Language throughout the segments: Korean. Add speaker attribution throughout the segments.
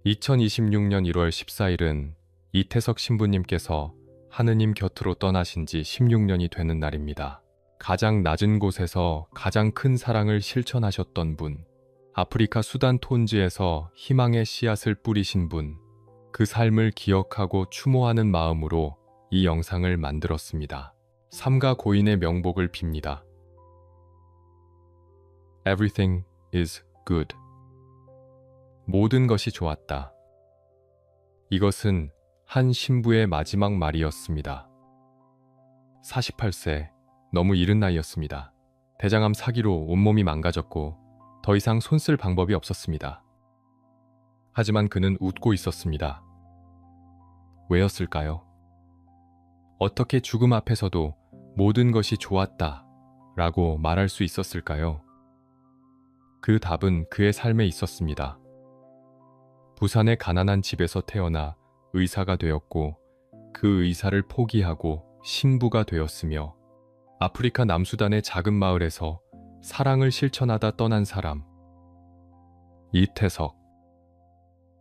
Speaker 1: 2026년 1월 14일은 이태석 신부님께서 하느님 곁으로 떠나신 지 16년이 되는 날입니다. 가장 낮은 곳에서 가장 큰 사랑을 실천하셨던 분, 아프리카 수단 톤즈에서 희망의 씨앗을 뿌리신 분, 그 삶을 기억하고 추모하는 마음으로 이 영상을 만들었습니다. 삼가 고인의 명복을 빕니다. Everything is good. 모든 것이 좋았다. 이것은 한 신부의 마지막 말이었습니다. 48세, 너무 이른 나이였습니다. 대장암 사기로 온몸이 망가졌고 더 이상 손쓸 방법이 없었습니다. 하지만 그는 웃고 있었습니다. 왜였을까요? 어떻게 죽음 앞에서도 모든 것이 좋았다 라고 말할 수 있었을까요? 그 답은 그의 삶에 있었습니다. 부산의 가난한 집에서 태어나 의사가 되었고 그 의사를 포기하고 신부가 되었으며 아프리카 남수단의 작은 마을에서 사랑을 실천하다 떠난 사람, 이태석.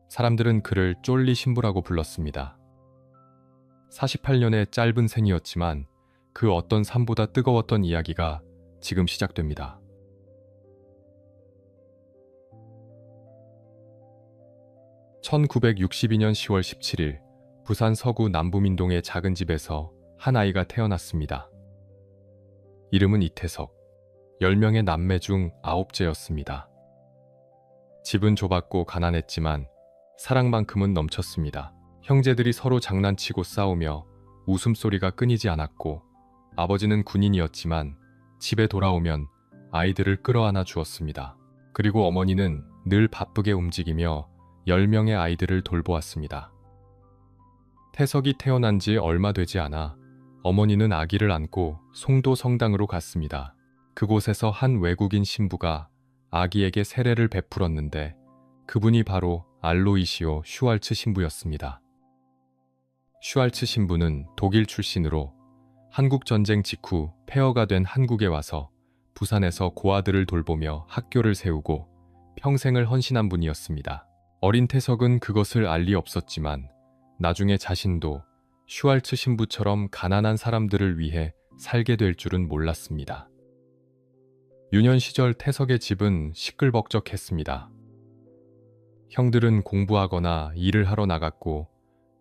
Speaker 1: 사람들은 그를 쫄리 신부라고 불렀습니다. 48년의 짧은 생이었지만 그 어떤 삶보다 뜨거웠던 이야기가 지금 시작됩니다. (1962년 10월 17일) 부산 서구 남부민동의 작은 집에서 한 아이가 태어났습니다. 이름은 이태석. 10명의 남매 중 9째였습니다. 집은 좁았고 가난했지만 사랑만큼은 넘쳤습니다. 형제들이 서로 장난치고 싸우며 웃음소리가 끊이지 않았고 아버지는 군인이었지만 집에 돌아오면 아이들을 끌어안아 주었습니다. 그리고 어머니는 늘 바쁘게 움직이며 10명의 아이들을 돌보았습니다. 태석이 태어난 지 얼마 되지 않아 어머니는 아기를 안고 송도 성당으로 갔습니다. 그곳에서 한 외국인 신부가 아기에게 세례를 베풀었는데 그분이 바로 알로이시오 슈왈츠 신부였습니다. 슈왈츠 신부는 독일 출신으로 한국전쟁 직후 폐허가 된 한국에 와서 부산에서 고아들을 돌보며 학교를 세우고 평생을 헌신한 분이었습니다. 어린 태석은 그것을 알 리 없었지만 나중에 자신도 슈왈츠 신부처럼 가난한 사람들을 위해 살게 될 줄은 몰랐습니다. 유년 시절 태석의 집은 시끌벅적했습니다. 형들은 공부하거나 일을 하러 나갔고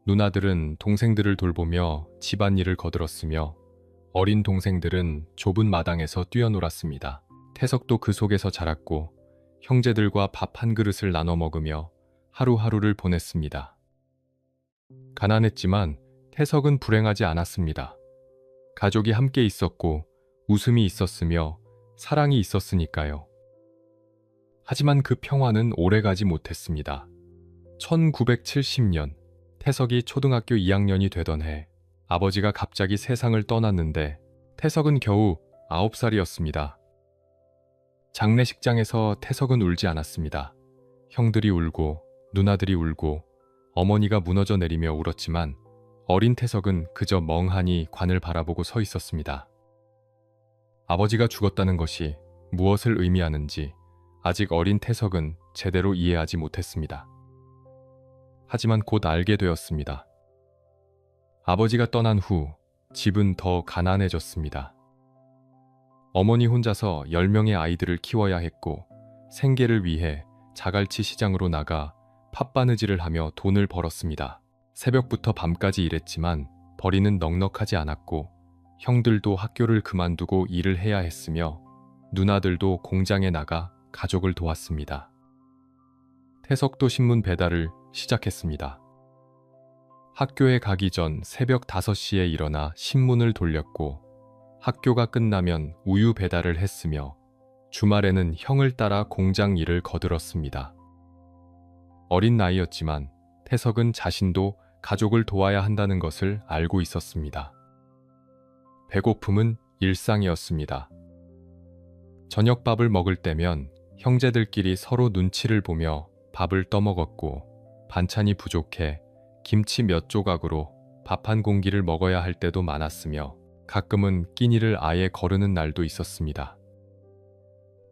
Speaker 1: 누나들은 동생들을 돌보며 집안일을 거들었으며 어린 동생들은 좁은 마당에서 뛰어놀았습니다. 태석도 그 속에서 자랐고 형제들과 밥 한 그릇을 나눠 먹으며 하루하루를 보냈습니다. 가난했지만 태석은 불행하지 않았습니다. 가족이 함께 있었고 웃음이 있었으며 사랑이 있었으니까요. 하지만 그 평화는 오래가지 못했습니다. 1970년 태석이 초등학교 2학년이 되던 해 아버지가 갑자기 세상을 떠났는데 태석은 겨우 9살이었습니다. 장례식장에서 태석은 울지 않았습니다. 형들이 울고 누나들이 울고 어머니가 무너져 내리며 울었지만 어린 태석은 그저 멍하니 관을 바라보고 서 있었습니다. 아버지가 죽었다는 것이 무엇을 의미하는지 아직 어린 태석은 제대로 이해하지 못했습니다. 하지만 곧 알게 되었습니다. 아버지가 떠난 후 집은 더 가난해졌습니다. 어머니 혼자서 10명의 아이들을 키워야 했고 생계를 위해 자갈치 시장으로 나가 팥바느질을 하며 돈을 벌었습니다. 새벽부터 밤까지 일했지만 벌이는 넉넉하지 않았고 형들도 학교를 그만두고 일을 해야 했으며 누나들도 공장에 나가 가족을 도왔습니다. 태석도 신문 배달을 시작했습니다. 학교에 가기 전 새벽 5시에 일어나 신문을 돌렸고 학교가 끝나면 우유 배달을 했으며 주말에는 형을 따라 공장 일을 거들었습니다. 어린 나이였지만 태석은 자신도 가족을 도와야 한다는 것을 알고 있었습니다. 배고픔은 일상이었습니다. 저녁밥을 먹을 때면 형제들끼리 서로 눈치를 보며 밥을 떠먹었고 반찬이 부족해 김치 몇 조각으로 밥 한 공기를 먹어야 할 때도 많았으며 가끔은 끼니를 아예 거르는 날도 있었습니다.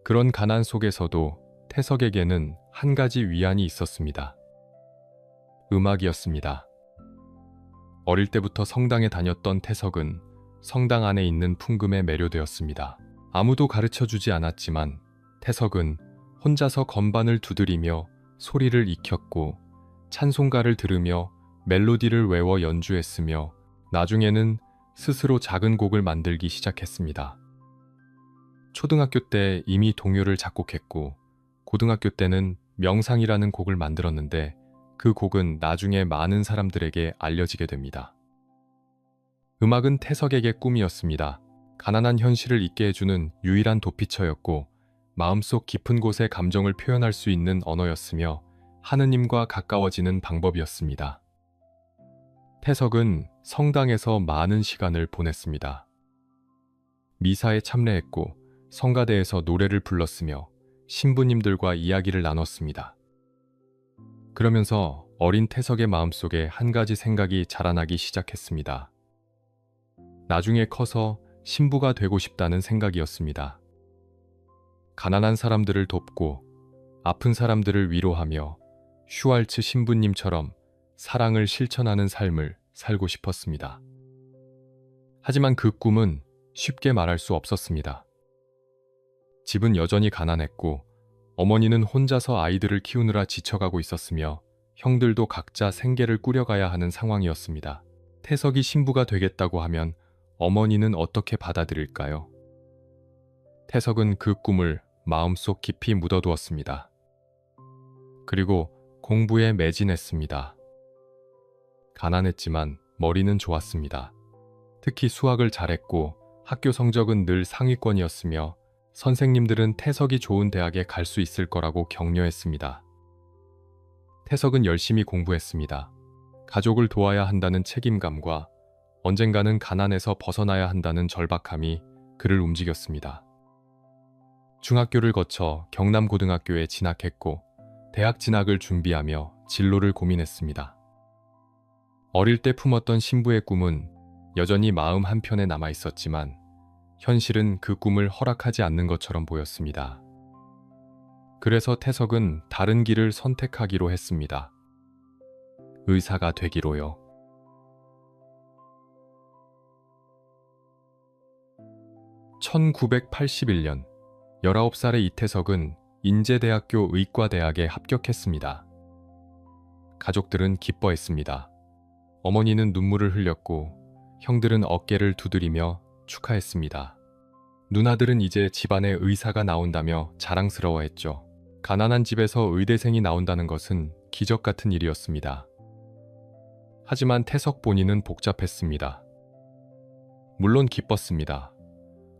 Speaker 1: 그런 가난 속에서도 태석에게는 한 가지 위안이 있었습니다. 음악이었습니다. 어릴 때부터 성당에 다녔던 태석은 성당 안에 있는 풍금에 매료되었습니다. 아무도 가르쳐주지 않았지만 태석은 혼자서 건반을 두드리며 소리를 익혔고 찬송가를 들으며 멜로디를 외워 연주했으며 나중에는 스스로 작은 곡을 만들기 시작했습니다. 초등학교 때 이미 동요를 작곡했고 고등학교 때는 명상이라는 곡을 만들었는데 그 곡은 나중에 많은 사람들에게 알려지게 됩니다. 음악은 태석에게 꿈이었습니다. 가난한 현실을 잊게 해주는 유일한 도피처였고 마음속 깊은 곳의 감정을 표현할 수 있는 언어였으며 하느님과 가까워지는 방법이었습니다. 태석은 성당에서 많은 시간을 보냈습니다. 미사에 참례했고 성가대에서 노래를 불렀으며 신부님들과 이야기를 나눴습니다. 그러면서 어린 태석의 마음속에 한 가지 생각이 자라나기 시작했습니다. 나중에 커서 신부가 되고 싶다는 생각이었습니다. 가난한 사람들을 돕고 아픈 사람들을 위로하며 슈왈츠 신부님처럼 사랑을 실천하는 삶을 살고 싶었습니다. 하지만 그 꿈은 쉽게 말할 수 없었습니다. 집은 여전히 가난했고 어머니는 혼자서 아이들을 키우느라 지쳐가고 있었으며 형들도 각자 생계를 꾸려가야 하는 상황이었습니다. 태석이 신부가 되겠다고 하면 어머니는 어떻게 받아들일까요? 태석은 그 꿈을 마음속 깊이 묻어두었습니다. 그리고 공부에 매진했습니다. 가난했지만 머리는 좋았습니다. 특히 수학을 잘했고 학교 성적은 늘 상위권이었으며 선생님들은 태석이 좋은 대학에 갈 수 있을 거라고 격려했습니다. 태석은 열심히 공부했습니다. 가족을 도와야 한다는 책임감과 언젠가는 가난에서 벗어나야 한다는 절박함이 그를 움직였습니다. 중학교를 거쳐 경남고등학교에 진학했고 대학 진학을 준비하며 진로를 고민했습니다. 어릴 때 품었던 신부의 꿈은 여전히 마음 한편에 남아 있었지만 현실은 그 꿈을 허락하지 않는 것처럼 보였습니다. 그래서 태석은 다른 길을 선택하기로 했습니다. 의사가 되기로요. 1981년 19살의 이태석은 인제대학교 의과대학에 합격했습니다. 가족들은 기뻐했습니다. 어머니는 눈물을 흘렸고 형들은 어깨를 두드리며 축하했습니다. 누나들은 이제 집안에 의사가 나온다며 자랑스러워했죠. 가난한 집에서 의대생이 나온다는 것은 기적 같은 일이었습니다. 하지만 태석 본인은 복잡했습니다. 물론 기뻤습니다.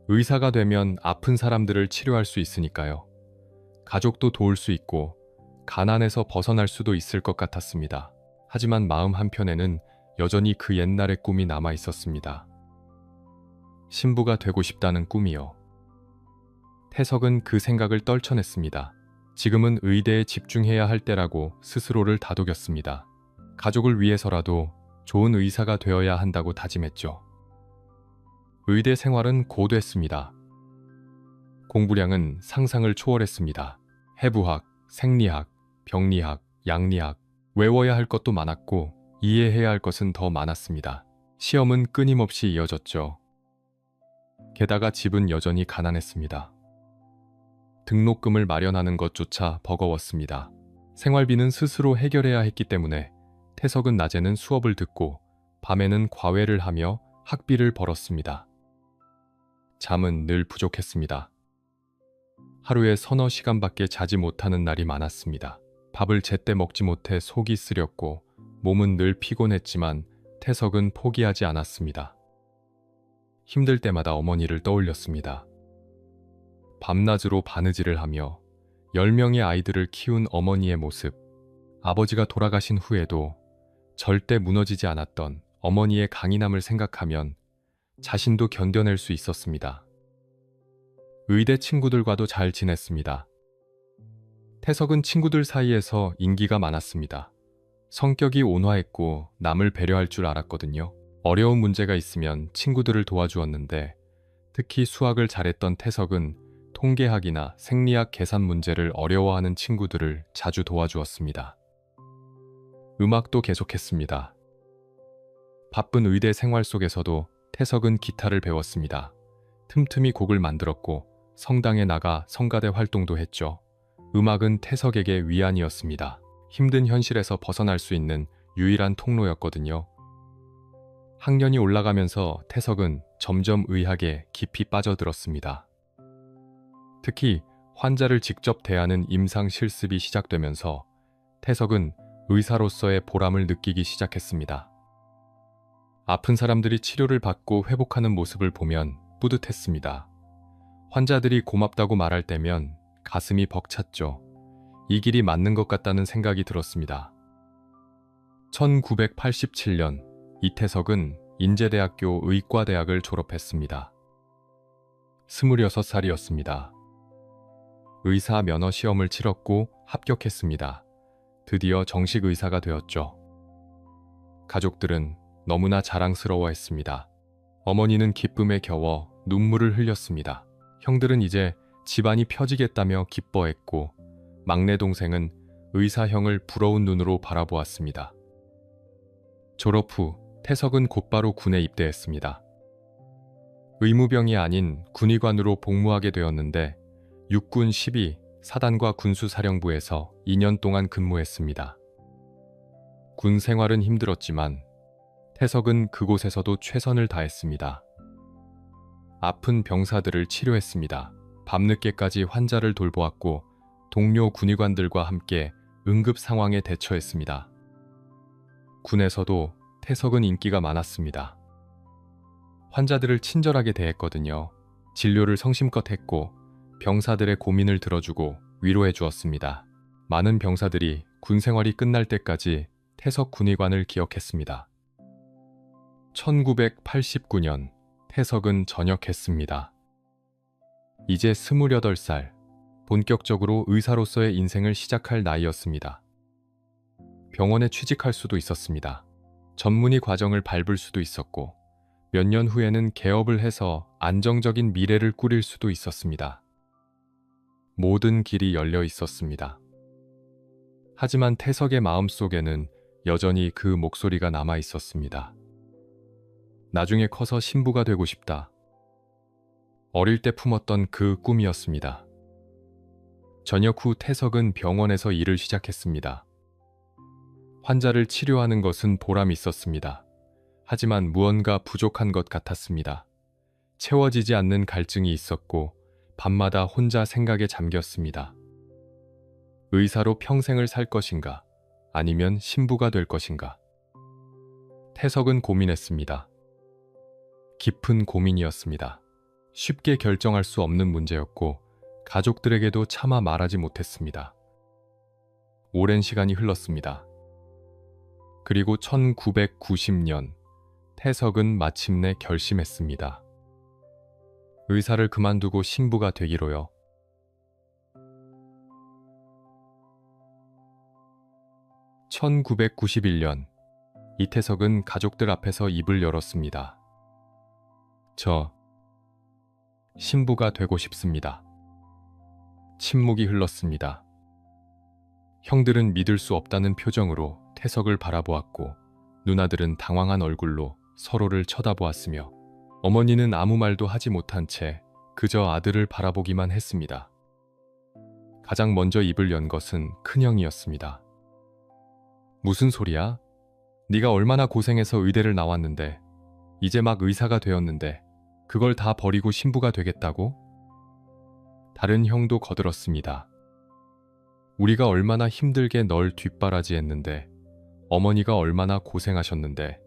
Speaker 1: 의사가 되면 아픈 사람들을 치료할 수 있으니까요. 가족도 도울 수 있고 가난에서 벗어날 수도 있을 것 같았습니다. 하지만 마음 한편에는 여전히 그 옛날의 꿈이 남아 있었습니다. 신부가 되고 싶다는 꿈이요. 태석은 그 생각을 떨쳐냈습니다. 지금은 의대에 집중해야 할 때라고 스스로를 다독였습니다. 가족을 위해서라도 좋은 의사가 되어야 한다고 다짐했죠. 의대 생활은 고됐습니다. 공부량은 상상을 초월했습니다. 해부학, 생리학, 병리학, 양리학, 외워야 할 것도 많았고 이해해야 할 것은 더 많았습니다. 시험은 끊임없이 이어졌죠. 게다가 집은 여전히 가난했습니다. 등록금을 마련하는 것조차 버거웠습니다. 생활비는 스스로 해결해야 했기 때문에 태석은 낮에는 수업을 듣고 밤에는 과외를 하며 학비를 벌었습니다. 잠은 늘 부족했습니다. 하루에 서너 시간밖에 자지 못하는 날이 많았습니다. 밥을 제때 먹지 못해 속이 쓰렸고 몸은 늘 피곤했지만 태석은 포기하지 않았습니다. 힘들 때마다 어머니를 떠올렸습니다. 밤낮으로 바느질을 하며 10명의 아이들을 키운 어머니의 모습, 아버지가 돌아가신 후에도 절대 무너지지 않았던 어머니의 강인함을 생각하면 자신도 견뎌낼 수 있었습니다. 의대 친구들과도 잘 지냈습니다. 태석은 친구들 사이에서 인기가 많았습니다. 성격이 온화했고 남을 배려할 줄 알았거든요. 어려운 문제가 있으면 친구들을 도와주었는데 특히 수학을 잘했던 태석은 통계학이나 생리학 계산 문제를 어려워하는 친구들을 자주 도와주었습니다. 음악도 계속했습니다. 바쁜 의대 생활 속에서도 태석은 기타를 배웠습니다. 틈틈이 곡을 만들었고 성당에 나가 성가대 활동도 했죠. 음악은 태석에게 위안이었습니다. 힘든 현실에서 벗어날 수 있는 유일한 통로였거든요. 학년이 올라가면서 태석은 점점 의학에 깊이 빠져들었습니다. 특히 환자를 직접 대하는 임상 실습이 시작되면서 태석은 의사로서의 보람을 느끼기 시작했습니다. 아픈 사람들이 치료를 받고 회복하는 모습을 보면 뿌듯했습니다. 환자들이 고맙다고 말할 때면 가슴이 벅찼죠. 이 길이 맞는 것 같다는 생각이 들었습니다. 1987년 이태석은 인제대학교 의과대학을 졸업했습니다. 26살이었습니다. 의사 면허 시험을 치렀고 합격했습니다. 드디어 정식 의사가 되었죠. 가족들은 너무나 자랑스러워했습니다. 어머니는 기쁨에 겨워 눈물을 흘렸습니다. 형들은 이제 집안이 펴지겠다며 기뻐했고 막내 동생은 의사형을 부러운 눈으로 바라보았습니다. 졸업 후 태석은 곧바로 군에 입대했습니다. 의무병이 아닌 군의관으로 복무하게 되었는데 육군 12 사단과 군수사령부에서 2년 동안 근무했습니다. 군 생활은 힘들었지만 태석은 그곳에서도 최선을 다했습니다. 아픈 병사들을 치료했습니다. 밤늦게까지 환자를 돌보았고 동료 군의관들과 함께 응급 상황에 대처했습니다. 군에서도 태석은 인기가 많았습니다. 환자들을 친절하게 대했거든요. 진료를 성심껏 했고 병사들의 고민을 들어주고 위로해 주었습니다. 많은 병사들이 군 생활이 끝날 때까지 태석 군의관을 기억했습니다. 1989년 태석은 전역했습니다. 이제 28살, 본격적으로 의사로서의 인생을 시작할 나이였습니다. 병원에 취직할 수도 있었습니다. 전문의 과정을 밟을 수도 있었고 몇 년 후에는 개업을 해서 안정적인 미래를 꾸릴 수도 있었습니다. 모든 길이 열려 있었습니다. 하지만 태석의 마음속에는 여전히 그 목소리가 남아 있었습니다. 나중에 커서 신부가 되고 싶다. 어릴 때 품었던 그 꿈이었습니다. 전역 후 태석은 병원에서 일을 시작했습니다. 환자를 치료하는 것은 보람이 있었습니다. 하지만 무언가 부족한 것 같았습니다. 채워지지 않는 갈증이 있었고 밤마다 혼자 생각에 잠겼습니다. 의사로 평생을 살 것인가? 아니면 신부가 될 것인가? 태석은 고민했습니다. 깊은 고민이었습니다. 쉽게 결정할 수 없는 문제였고 가족들에게도 차마 말하지 못했습니다. 오랜 시간이 흘렀습니다. 그리고 1990년 태석은 마침내 결심했습니다. 의사를 그만두고 신부가 되기로요. (1991년) 이태석은 가족들 앞에서 입을 열었습니다. 저 신부가 되고 싶습니다. 침묵이 흘렀습니다. 형들은 믿을 수 없다는 표정으로 태석을 바라보았고 누나들은 당황한 얼굴로 서로를 쳐다보았으며 어머니는 아무 말도 하지 못한 채 그저 아들을 바라보기만 했습니다. 가장 먼저 입을 연 것은 큰형이었습니다. 무슨 소리야? 네가 얼마나 고생해서 의대를 나왔는데 이제 막 의사가 되었는데 그걸 다 버리고 신부가 되겠다고? 다른 형도 거들었습니다. 우리가 얼마나 힘들게 널 뒷바라지했는데 어머니가 얼마나 고생하셨는데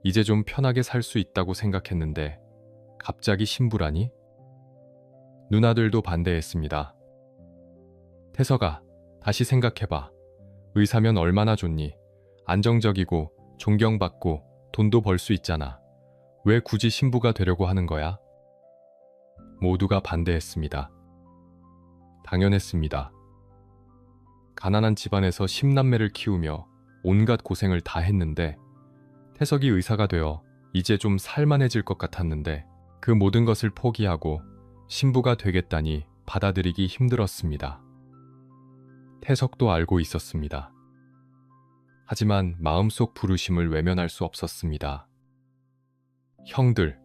Speaker 1: 이제 좀 편하게 살 수 있다고 생각했는데 갑자기 신부라니? 누나들도 반대했습니다. 태석아, 다시 생각해봐. 의사면 얼마나 좋니? 안정적이고 존경받고 돈도 벌 수 있잖아. 왜 굳이 신부가 되려고 하는 거야? 모두가 반대했습니다. 당연했습니다. 가난한 집안에서 10남매를 키우며 온갖 고생을 다 했는데 태석이 의사가 되어 이제 좀 살만해질 것 같았는데 그 모든 것을 포기하고 신부가 되겠다니 받아들이기 힘들었습니다. 태석도 알고 있었습니다. 하지만 마음속 부르심을 외면할 수 없었습니다. 형들,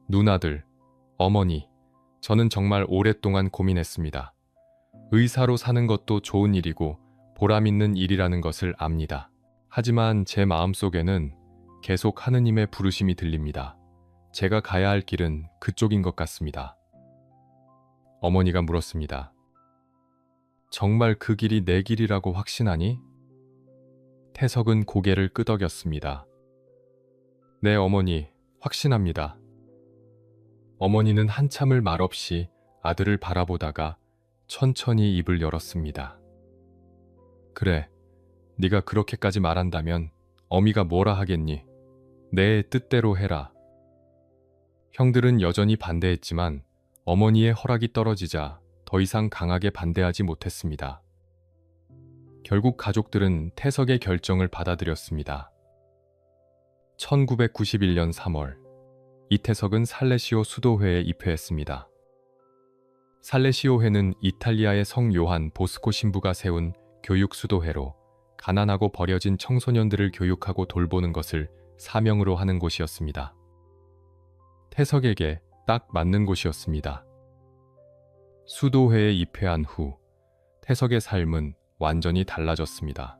Speaker 1: 누나들, 어머니, 저는 정말 오랫동안 고민했습니다. 의사로 사는 것도 좋은 일이고 보람 있는 일이라는 것을 압니다. 하지만 제 마음속에는 계속 하느님의 부르심이 들립니다. 제가 가야 할 길은 그쪽인 것 같습니다. 어머니가 물었습니다. 정말 그 길이 내 길이라고 확신하니? 태석은 고개를 끄덕였습니다. 네, 어머니, 확신합니다. 어머니는 한참을 말없이 아들을 바라보다가 천천히 입을 열었습니다. 그래, 네가 그렇게까지 말한다면 어미가 뭐라 하겠니? 내 뜻대로 해라. 형들은 여전히 반대했지만 어머니의 허락이 떨어지자 더 이상 강하게 반대하지 못했습니다. 결국 가족들은 태석의 결정을 받아들였습니다. 1991년 3월, 이태석은 살레시오 수도회에 입회했습니다. 살레시오회는 이탈리아의 성 요한 보스코 신부가 세운 교육 수도회로 가난하고 버려진 청소년들을 교육하고 돌보는 것을 사명으로 하는 곳이었습니다. 태석에게 딱 맞는 곳이었습니다. 수도회에 입회한 후 태석의 삶은 완전히 달라졌습니다.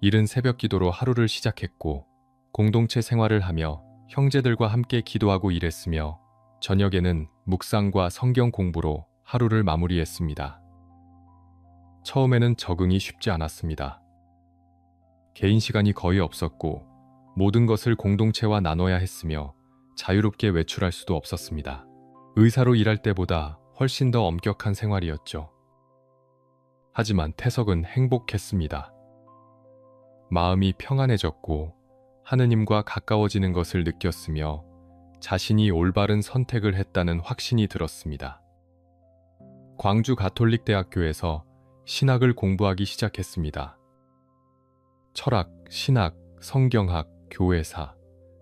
Speaker 1: 이른 새벽 기도로 하루를 시작했고 공동체 생활을 하며 형제들과 함께 기도하고 일했으며 저녁에는 묵상과 성경 공부로 하루를 마무리했습니다. 처음에는 적응이 쉽지 않았습니다. 개인 시간이 거의 없었고 모든 것을 공동체와 나눠야 했으며 자유롭게 외출할 수도 없었습니다. 의사로 일할 때보다 훨씬 더 엄격한 생활이었죠. 하지만 태석은 행복했습니다. 마음이 평안해졌고 하느님과 가까워지는 것을 느꼈으며 자신이 올바른 선택을 했다는 확신이 들었습니다. 광주 가톨릭대학교에서 신학을 공부하기 시작했습니다. 철학, 신학, 성경학, 교회사,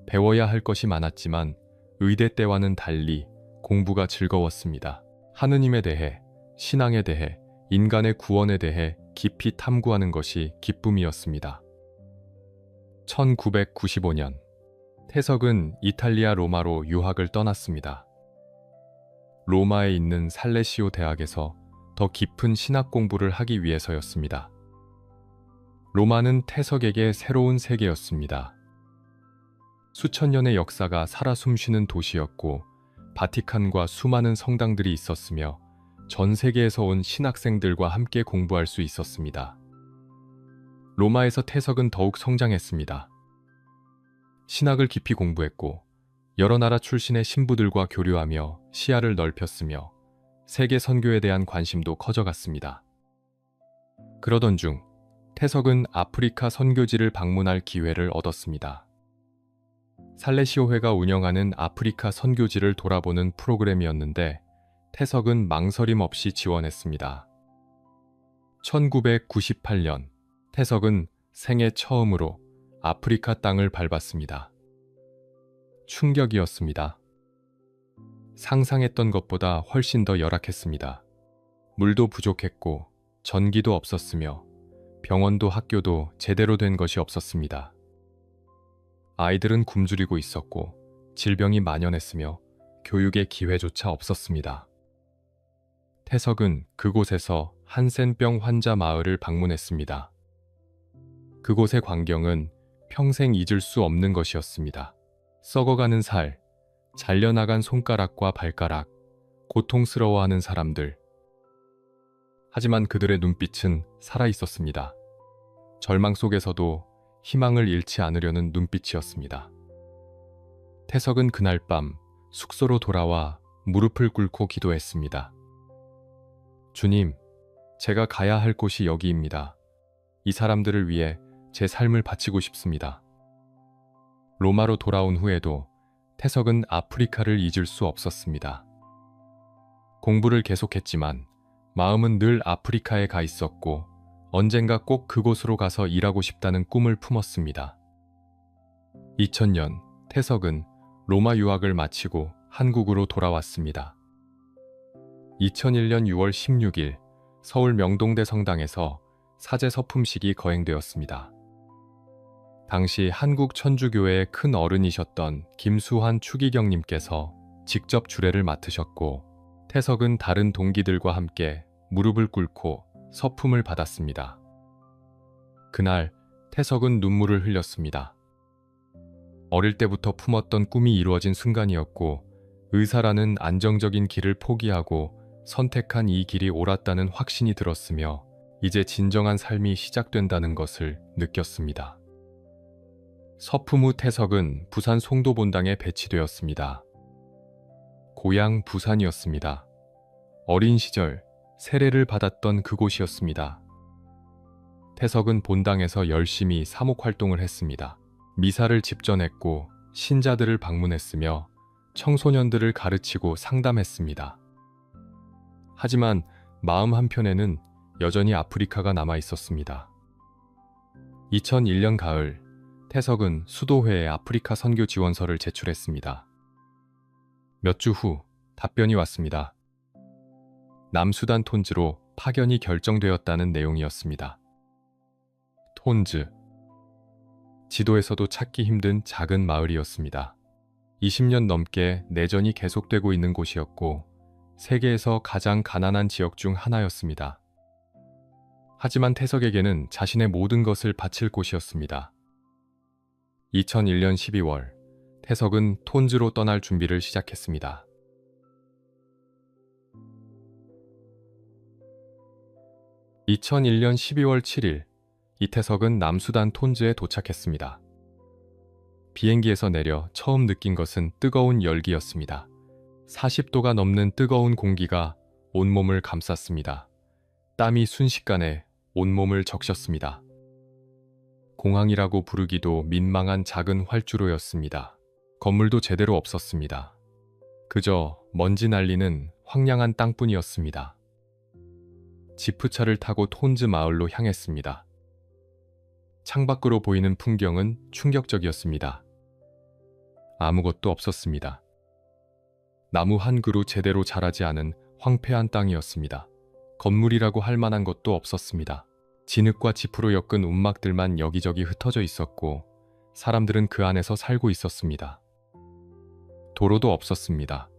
Speaker 1: 배워야 할 것이 많았지만 의대 때와는 달리 공부가 즐거웠습니다. 하느님에 대해, 신앙에 대해, 인간의 구원에 대해 깊이 탐구하는 것이 기쁨이었습니다. 1995년, 태석은 이탈리아 로마로 유학을 떠났습니다. 로마에 있는 살레시오 대학에서 더 깊은 신학 공부를 하기 위해서였습니다. 로마는 태석에게 새로운 세계였습니다. 수천 년의 역사가 살아 숨쉬는 도시였고 바티칸과 수많은 성당들이 있었으며 전 세계에서 온 신학생들과 함께 공부할 수 있었습니다. 로마에서 태석은 더욱 성장했습니다. 신학을 깊이 공부했고 여러 나라 출신의 신부들과 교류하며 시야를 넓혔으며 세계 선교에 대한 관심도 커져갔습니다. 그러던 중 태석은 아프리카 선교지를 방문할 기회를 얻었습니다. 살레시오회가 운영하는 아프리카 선교지를 돌아보는 프로그램이었는데 태석은 망설임 없이 지원했습니다. 1998년 태석은 생애 처음으로 아프리카 땅을 밟았습니다. 충격이었습니다. 상상했던 것보다 훨씬 더 열악했습니다. 물도 부족했고 전기도 없었으며 병원도 학교도 제대로 된 것이 없었습니다. 아이들은 굶주리고 있었고 질병이 만연했으며 교육의 기회조차 없었습니다. 태석은 그곳에서 한센병 환자 마을을 방문했습니다. 그곳의 광경은 평생 잊을 수 없는 것이었습니다. 썩어가는 살, 잘려나간 손가락과 발가락, 고통스러워하는 사람들. 하지만 그들의 눈빛은 살아있었습니다. 절망 속에서도 희망을 잃지 않으려는 눈빛이었습니다. 태석은 그날 밤 숙소로 돌아와 무릎을 꿇고 기도했습니다. 주님, 제가 가야 할 곳이 여기입니다. 이 사람들을 위해 제 삶을 바치고 싶습니다. 로마로 돌아온 후에도 태석은 아프리카를 잊을 수 없었습니다. 공부를 계속했지만 마음은 늘 아프리카에 가 있었고 언젠가 꼭 그곳으로 가서 일하고 싶다는 꿈을 품었습니다. 2000년 태석은 로마 유학을 마치고 한국으로 돌아왔습니다. 2001년 6월 16일 서울 명동대 성당에서 사제 서품식이 거행되었습니다. 당시 한국 천주교회의 큰 어른이셨던 김수환 추기경님께서 직접 주례를 맡으셨고, 태석은 다른 동기들과 함께 무릎을 꿇고 서품을 받았습니다. 그날 태석은 눈물을 흘렸습니다. 어릴 때부터 품었던 꿈이 이루어진 순간이었고, 의사라는 안정적인 길을 포기하고 선택한 이 길이 옳았다는 확신이 들었으며, 이제 진정한 삶이 시작된다는 것을 느꼈습니다. 서품 후 태석은 부산 송도본당에 배치되었습니다. 고향 부산이었습니다. 어린 시절 세례를 받았던 그곳이었습니다. 태석은 본당에서 열심히 사목 활동을 했습니다. 미사를 집전했고 신자들을 방문했으며 청소년들을 가르치고 상담했습니다. 하지만 마음 한편에는 여전히 아프리카가 남아 있었습니다. 2001년 가을, 태석은 수도회에 아프리카 선교 지원서를 제출했습니다. 몇 주 후 답변이 왔습니다. 남수단 톤즈로 파견이 결정되었다는 내용이었습니다. 톤즈. 지도에서도 찾기 힘든 작은 마을이었습니다. 20년 넘게 내전이 계속되고 있는 곳이었고, 세계에서 가장 가난한 지역 중 하나였습니다. 하지만 태석에게는 자신의 모든 것을 바칠 곳이었습니다. 2001년 12월, 태석은 톤즈로 떠날 준비를 시작했습니다. (2001년 12월 7일) 이태석은 남수단 톤즈에 도착했습니다. 비행기에서 내려 처음 느낀 것은 뜨거운 열기였습니다. 40도가 넘는 뜨거운 공기가 온몸을 감쌌습니다. 땀이 순식간에 온몸을 적셨습니다. 공항이라고 부르기도 민망한 작은 활주로였습니다. 건물도 제대로 없었습니다. 그저 먼지 날리는 황량한 땅뿐이었습니다. 지프차를 타고 톤즈 마을로 향했습니다. 창밖으로 보이는 풍경은 충격적이었습니다. 아무것도 없었습니다. 나무 한 그루 제대로 자라지 않은 황폐한 땅이었습니다. 건물이라고 할 만한 것도 없었습니다. 진흙과 지프로 엮은 움막들만 여기저기 흩어져 있었고, 사람들은 그 안에서 살고 있었습니다. 도로도 없었습니다.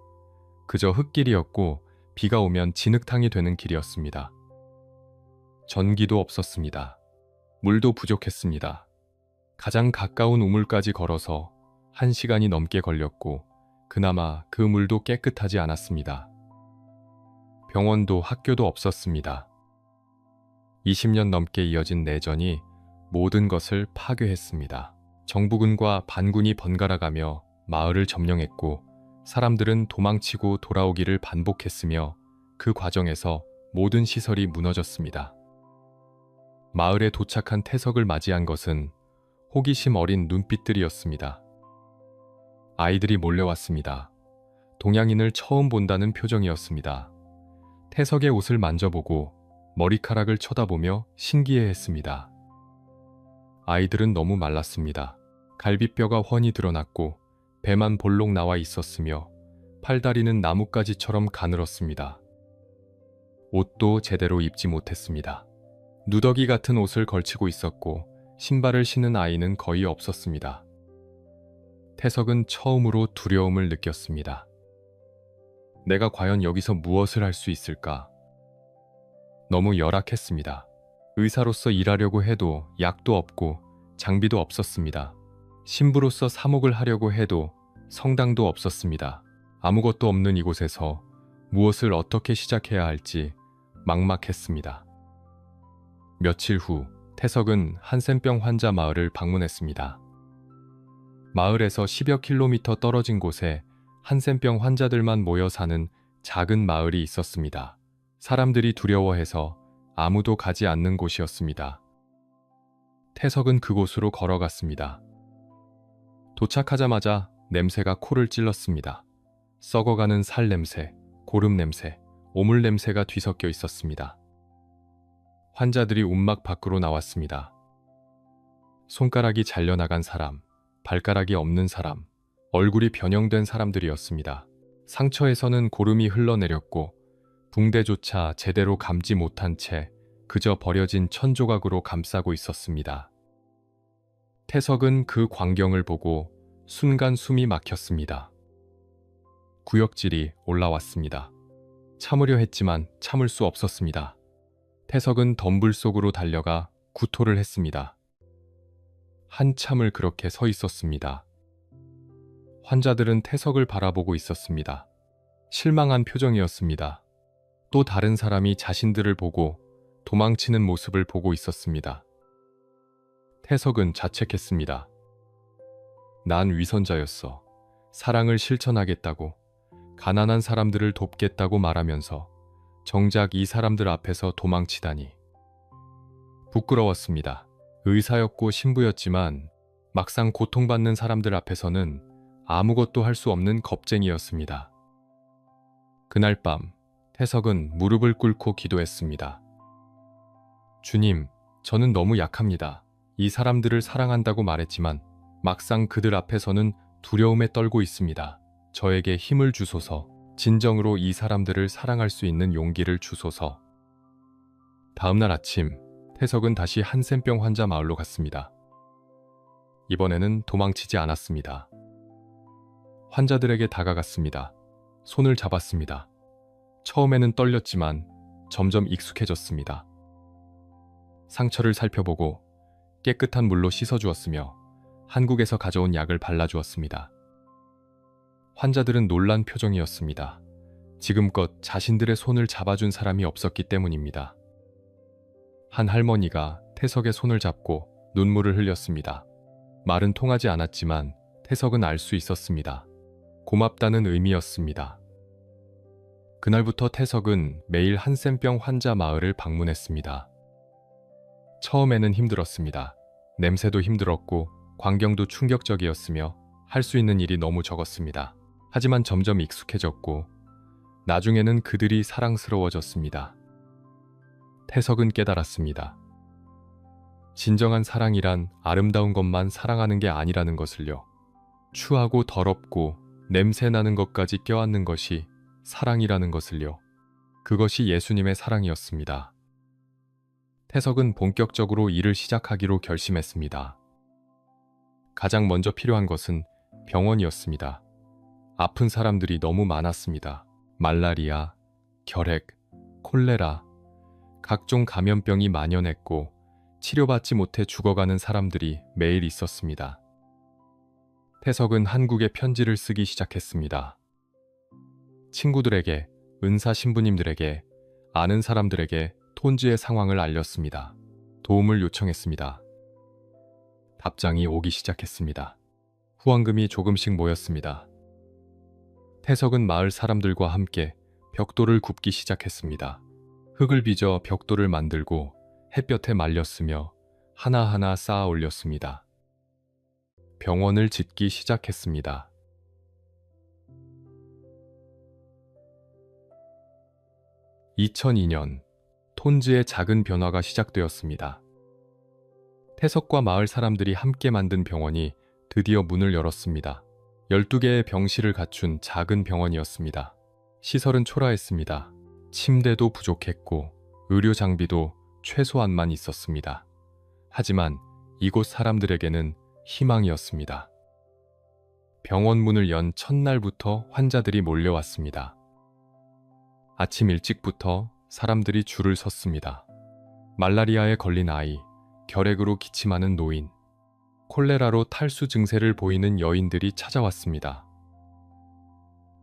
Speaker 1: 그저 흙길이었고 비가 오면 진흙탕이 되는 길이었습니다. 전기도 없었습니다. 물도 부족했습니다. 가장 가까운 우물까지 걸어서 1시간이 넘게 걸렸고, 그나마 그 물도 깨끗하지 않았습니다. 병원도 학교도 없었습니다. 20년 넘게 이어진 내전이 모든 것을 파괴했습니다. 정부군과 반군이 번갈아가며 마을을 점령했고, 사람들은 도망치고 돌아오기를 반복했으며, 그 과정에서 모든 시설이 무너졌습니다. 마을에 도착한 태석을 맞이한 것은 호기심 어린 눈빛들이었습니다. 아이들이 몰려왔습니다. 동양인을 처음 본다는 표정이었습니다. 태석의 옷을 만져보고 머리카락을 쳐다보며 신기해했습니다. 아이들은 너무 말랐습니다. 갈비뼈가 훤히 드러났고 배만 볼록 나와 있었으며 팔다리는 나뭇가지처럼 가늘었습니다. 옷도 제대로 입지 못했습니다. 누더기 같은 옷을 걸치고 있었고 신발을 신은 아이는 거의 없었습니다. 태석은 처음으로 두려움을 느꼈습니다. 내가 과연 여기서 무엇을 할 수 있을까? 너무 열악했습니다. 의사로서 일하려고 해도 약도 없고 장비도 없었습니다. 신부로서 사목을 하려고 해도 성당도 없었습니다. 아무것도 없는 이곳에서 무엇을 어떻게 시작해야 할지 막막했습니다. 며칠 후 태석은 한센병 환자 마을을 방문했습니다. 마을에서 10여 킬로미터 떨어진 곳에 한센병 환자들만 모여 사는 작은 마을이 있었습니다. 사람들이 두려워해서 아무도 가지 않는 곳이었습니다. 태석은 그곳으로 걸어갔습니다. 도착하자마자 냄새가 코를 찔렀습니다. 썩어가는 살 냄새, 고름 냄새, 오물 냄새가 뒤섞여 있었습니다. 환자들이 움막 밖으로 나왔습니다. 손가락이 잘려나간 사람, 발가락이 없는 사람, 얼굴이 변형된 사람들이었습니다. 상처에서는 고름이 흘러내렸고 붕대조차 제대로 감지 못한 채 그저 버려진 천조각으로 감싸고 있었습니다. 태석은 그 광경을 보고 순간 숨이 막혔습니다. 구역질이 올라왔습니다. 참으려 했지만 참을 수 없었습니다. 태석은 덤불 속으로 달려가 구토를 했습니다. 한참을 그렇게 서 있었습니다. 환자들은 태석을 바라보고 있었습니다. 실망한 표정이었습니다. 또 다른 사람이 자신들을 보고 도망치는 모습을 보고 있었습니다. 태석은 자책했습니다. 난 위선자였어. 사랑을 실천하겠다고, 가난한 사람들을 돕겠다고 말하면서 정작 이 사람들 앞에서 도망치다니. 부끄러웠습니다. 의사였고 신부였지만 막상 고통받는 사람들 앞에서는 아무것도 할 수 없는 겁쟁이였습니다. 그날 밤 태석은 무릎을 꿇고 기도했습니다. 주님, 저는 너무 약합니다. 이 사람들을 사랑한다고 말했지만 막상 그들 앞에서는 두려움에 떨고 있습니다. 저에게 힘을 주소서. 진정으로 이 사람들을 사랑할 수 있는 용기를 주소서. 다음날 아침, 태석은 다시 한센병 환자 마을로 갔습니다. 이번에는 도망치지 않았습니다. 환자들에게 다가갔습니다. 손을 잡았습니다. 처음에는 떨렸지만 점점 익숙해졌습니다. 상처를 살펴보고 깨끗한 물로 씻어주었으며 한국에서 가져온 약을 발라주었습니다. 환자들은 놀란 표정이었습니다. 지금껏 자신들의 손을 잡아준 사람이 없었기 때문입니다. 한 할머니가 태석의 손을 잡고 눈물을 흘렸습니다. 말은 통하지 않았지만 태석은 알 수 있었습니다. 고맙다는 의미였습니다. 그날부터 태석은 매일 한센병 환자 마을을 방문했습니다. 처음에는 힘들었습니다. 냄새도 힘들었고 광경도 충격적이었으며 할 수 있는 일이 너무 적었습니다. 하지만 점점 익숙해졌고 나중에는 그들이 사랑스러워졌습니다. 태석은 깨달았습니다. 진정한 사랑이란 아름다운 것만 사랑하는 게 아니라는 것을요. 추하고 더럽고 냄새나는 것까지 껴안는 것이 사랑이라는 것을요. 그것이 예수님의 사랑이었습니다. 태석은 본격적으로 일을 시작하기로 결심했습니다. 가장 먼저 필요한 것은 병원이었습니다. 아픈 사람들이 너무 많았습니다. 말라리아, 결핵, 콜레라, 각종 감염병이 만연했고 치료받지 못해 죽어가는 사람들이 매일 있었습니다. 태석은 한국에 편지를 쓰기 시작했습니다. 친구들에게, 은사 신부님들에게, 아는 사람들에게 톤지의 상황을 알렸습니다. 도움을 요청했습니다. 답장이 오기 시작했습니다. 후원금이 조금씩 모였습니다. 태석은 마을 사람들과 함께 벽돌을 굽기 시작했습니다. 흙을 빚어 벽돌을 만들고 햇볕에 말렸으며 하나하나 쌓아 올렸습니다. 병원을 짓기 시작했습니다. (2002년) 톤즈의 작은 변화가 시작되었습니다. 태석과 마을 사람들이 함께 만든 병원이 드디어 문을 열었습니다. 12개의 병실을 갖춘 작은 병원이었습니다. 시설은 초라했습니다. 침대도 부족했고 의료 장비도 최소한만 있었습니다. 하지만 이곳 사람들에게는 희망이었습니다. 병원 문을 연 첫날부터 환자들이 몰려왔습니다. 아침 일찍부터 사람들이 줄을 섰습니다. 말라리아에 걸린 아이, 결핵으로 기침하는 노인, 콜레라로 탈수 증세를 보이는 여인들이 찾아왔습니다.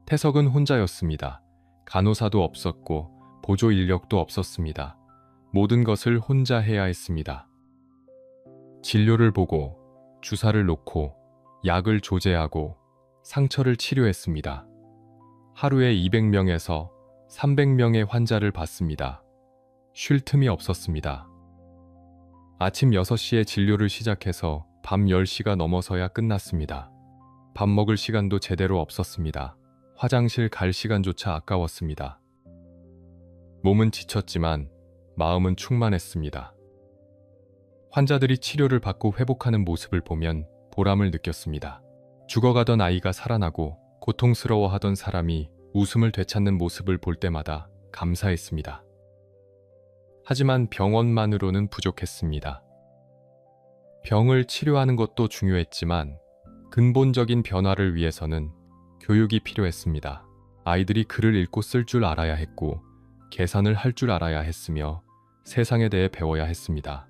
Speaker 1: 태석은 혼자였습니다. 간호사도 없었고 보조 인력도 없었습니다. 모든 것을 혼자 해야 했습니다. 진료를 보고, 주사를 놓고, 약을 조제하고, 상처를 치료했습니다. 하루에 200명에서 300명의 환자를 봤습니다. 쉴 틈이 없었습니다. 아침 6시에 진료를 시작해서 밤 10시가 넘어서야 끝났습니다. 밥 먹을 시간도 제대로 없었습니다. 화장실 갈 시간조차 아까웠습니다. 몸은 지쳤지만 마음은 충만했습니다. 환자들이 치료를 받고 회복하는 모습을 보면 보람을 느꼈습니다. 죽어가던 아이가 살아나고 고통스러워하던 사람이 웃음을 되찾는 모습을 볼 때마다 감사했습니다. 하지만 병원만으로는 부족했습니다. 병을 치료하는 것도 중요했지만 근본적인 변화를 위해서는 교육이 필요했습니다. 아이들이 글을 읽고 쓸 줄 알아야 했고 계산을 할 줄 알아야 했으며 세상에 대해 배워야 했습니다.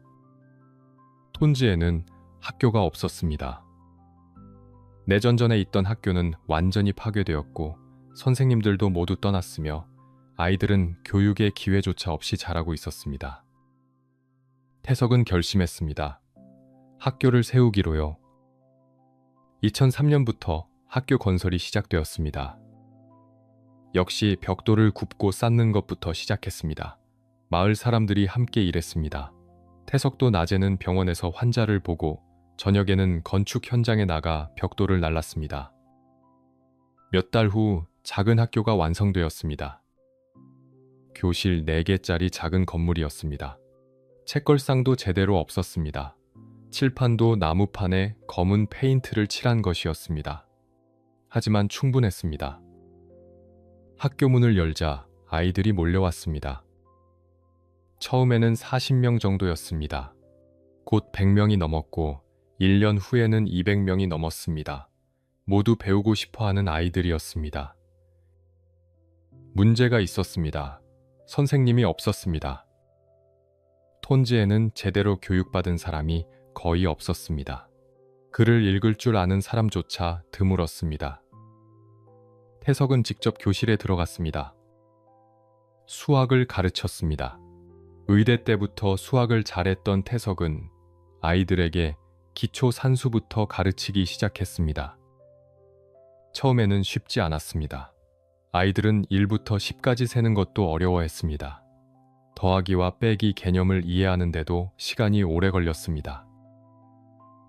Speaker 1: 톤즈에는 학교가 없었습니다. 내전 전에 있던 학교는 완전히 파괴되었고 선생님들도 모두 떠났으며 아이들은 교육의 기회조차 없이 자라고 있었습니다. 태석은 결심했습니다. 학교를 세우기로요. 2003년부터 학교 건설이 시작되었습니다. 역시 벽돌을 굽고 쌓는 것부터 시작했습니다. 마을 사람들이 함께 일했습니다. 태석도 낮에는 병원에서 환자를 보고 저녁에는 건축 현장에 나가 벽돌을 날랐습니다. 몇 달 후 작은 학교가 완성되었습니다. 교실 4개짜리 작은 건물이었습니다. 책걸상도 제대로 없었습니다. 칠판도 나무판에 검은 페인트를 칠한 것이었습니다. 하지만 충분했습니다. 학교 문을 열자 아이들이 몰려왔습니다. 처음에는 40명 정도였습니다. 곧 100명이 넘었고 1년 후에는 200명이 넘었습니다. 모두 배우고 싶어하는 아이들이었습니다. 문제가 있었습니다. 선생님이 없었습니다. 톤즈에는 제대로 교육받은 사람이 거의 없었습니다. 글을 읽을 줄 아는 사람조차 드물었습니다. 태석은 직접 교실에 들어갔습니다. 수학을 가르쳤습니다. 의대 때부터 수학을 잘했던 태석은 아이들에게 기초 산수부터 가르치기 시작했습니다. 처음에는 쉽지 않았습니다. 아이들은 1부터 10까지 세는 것도 어려워했습니다. 더하기와 빼기 개념을 이해하는데도 시간이 오래 걸렸습니다.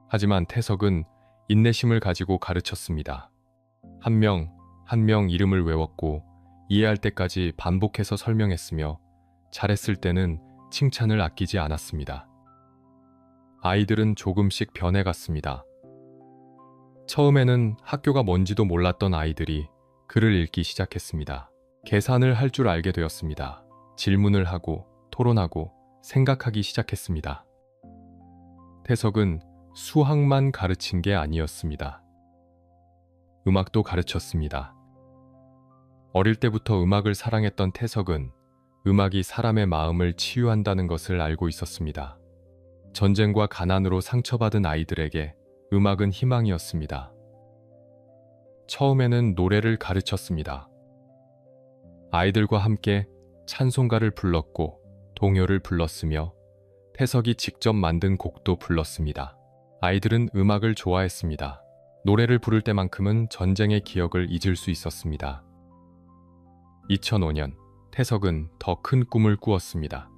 Speaker 1: 하지만 태석은 인내심을 가지고 가르쳤습니다. 한 명 한 명 이름을 외웠고 이해할 때까지 반복해서 설명했으며 잘했을 때는 칭찬을 아끼지 않았습니다. 아이들은 조금씩 변해갔습니다. 처음에는 학교가 뭔지도 몰랐던 아이들이 글을 읽기 시작했습니다. 계산을 할 줄 알게 되었습니다. 질문을 하고 토론하고 생각하기 시작했습니다. 태석은 수학만 가르친 게 아니었습니다. 음악도 가르쳤습니다. 어릴 때부터 음악을 사랑했던 태석은 음악이 사람의 마음을 치유한다는 것을 알고 있었습니다. 전쟁과 가난으로 상처받은 아이들에게 음악은 희망이었습니다. 처음에는 노래를 가르쳤습니다. 아이들과 함께 찬송가를 불렀고 동요를 불렀으며 태석이 직접 만든 곡도 불렀습니다. 아이들은 음악을 좋아했습니다. 노래를 부를 때만큼은 전쟁의 기억을 잊을 수 있었습니다. 2005년 태석은 더 큰 꿈을 꾸었습니다.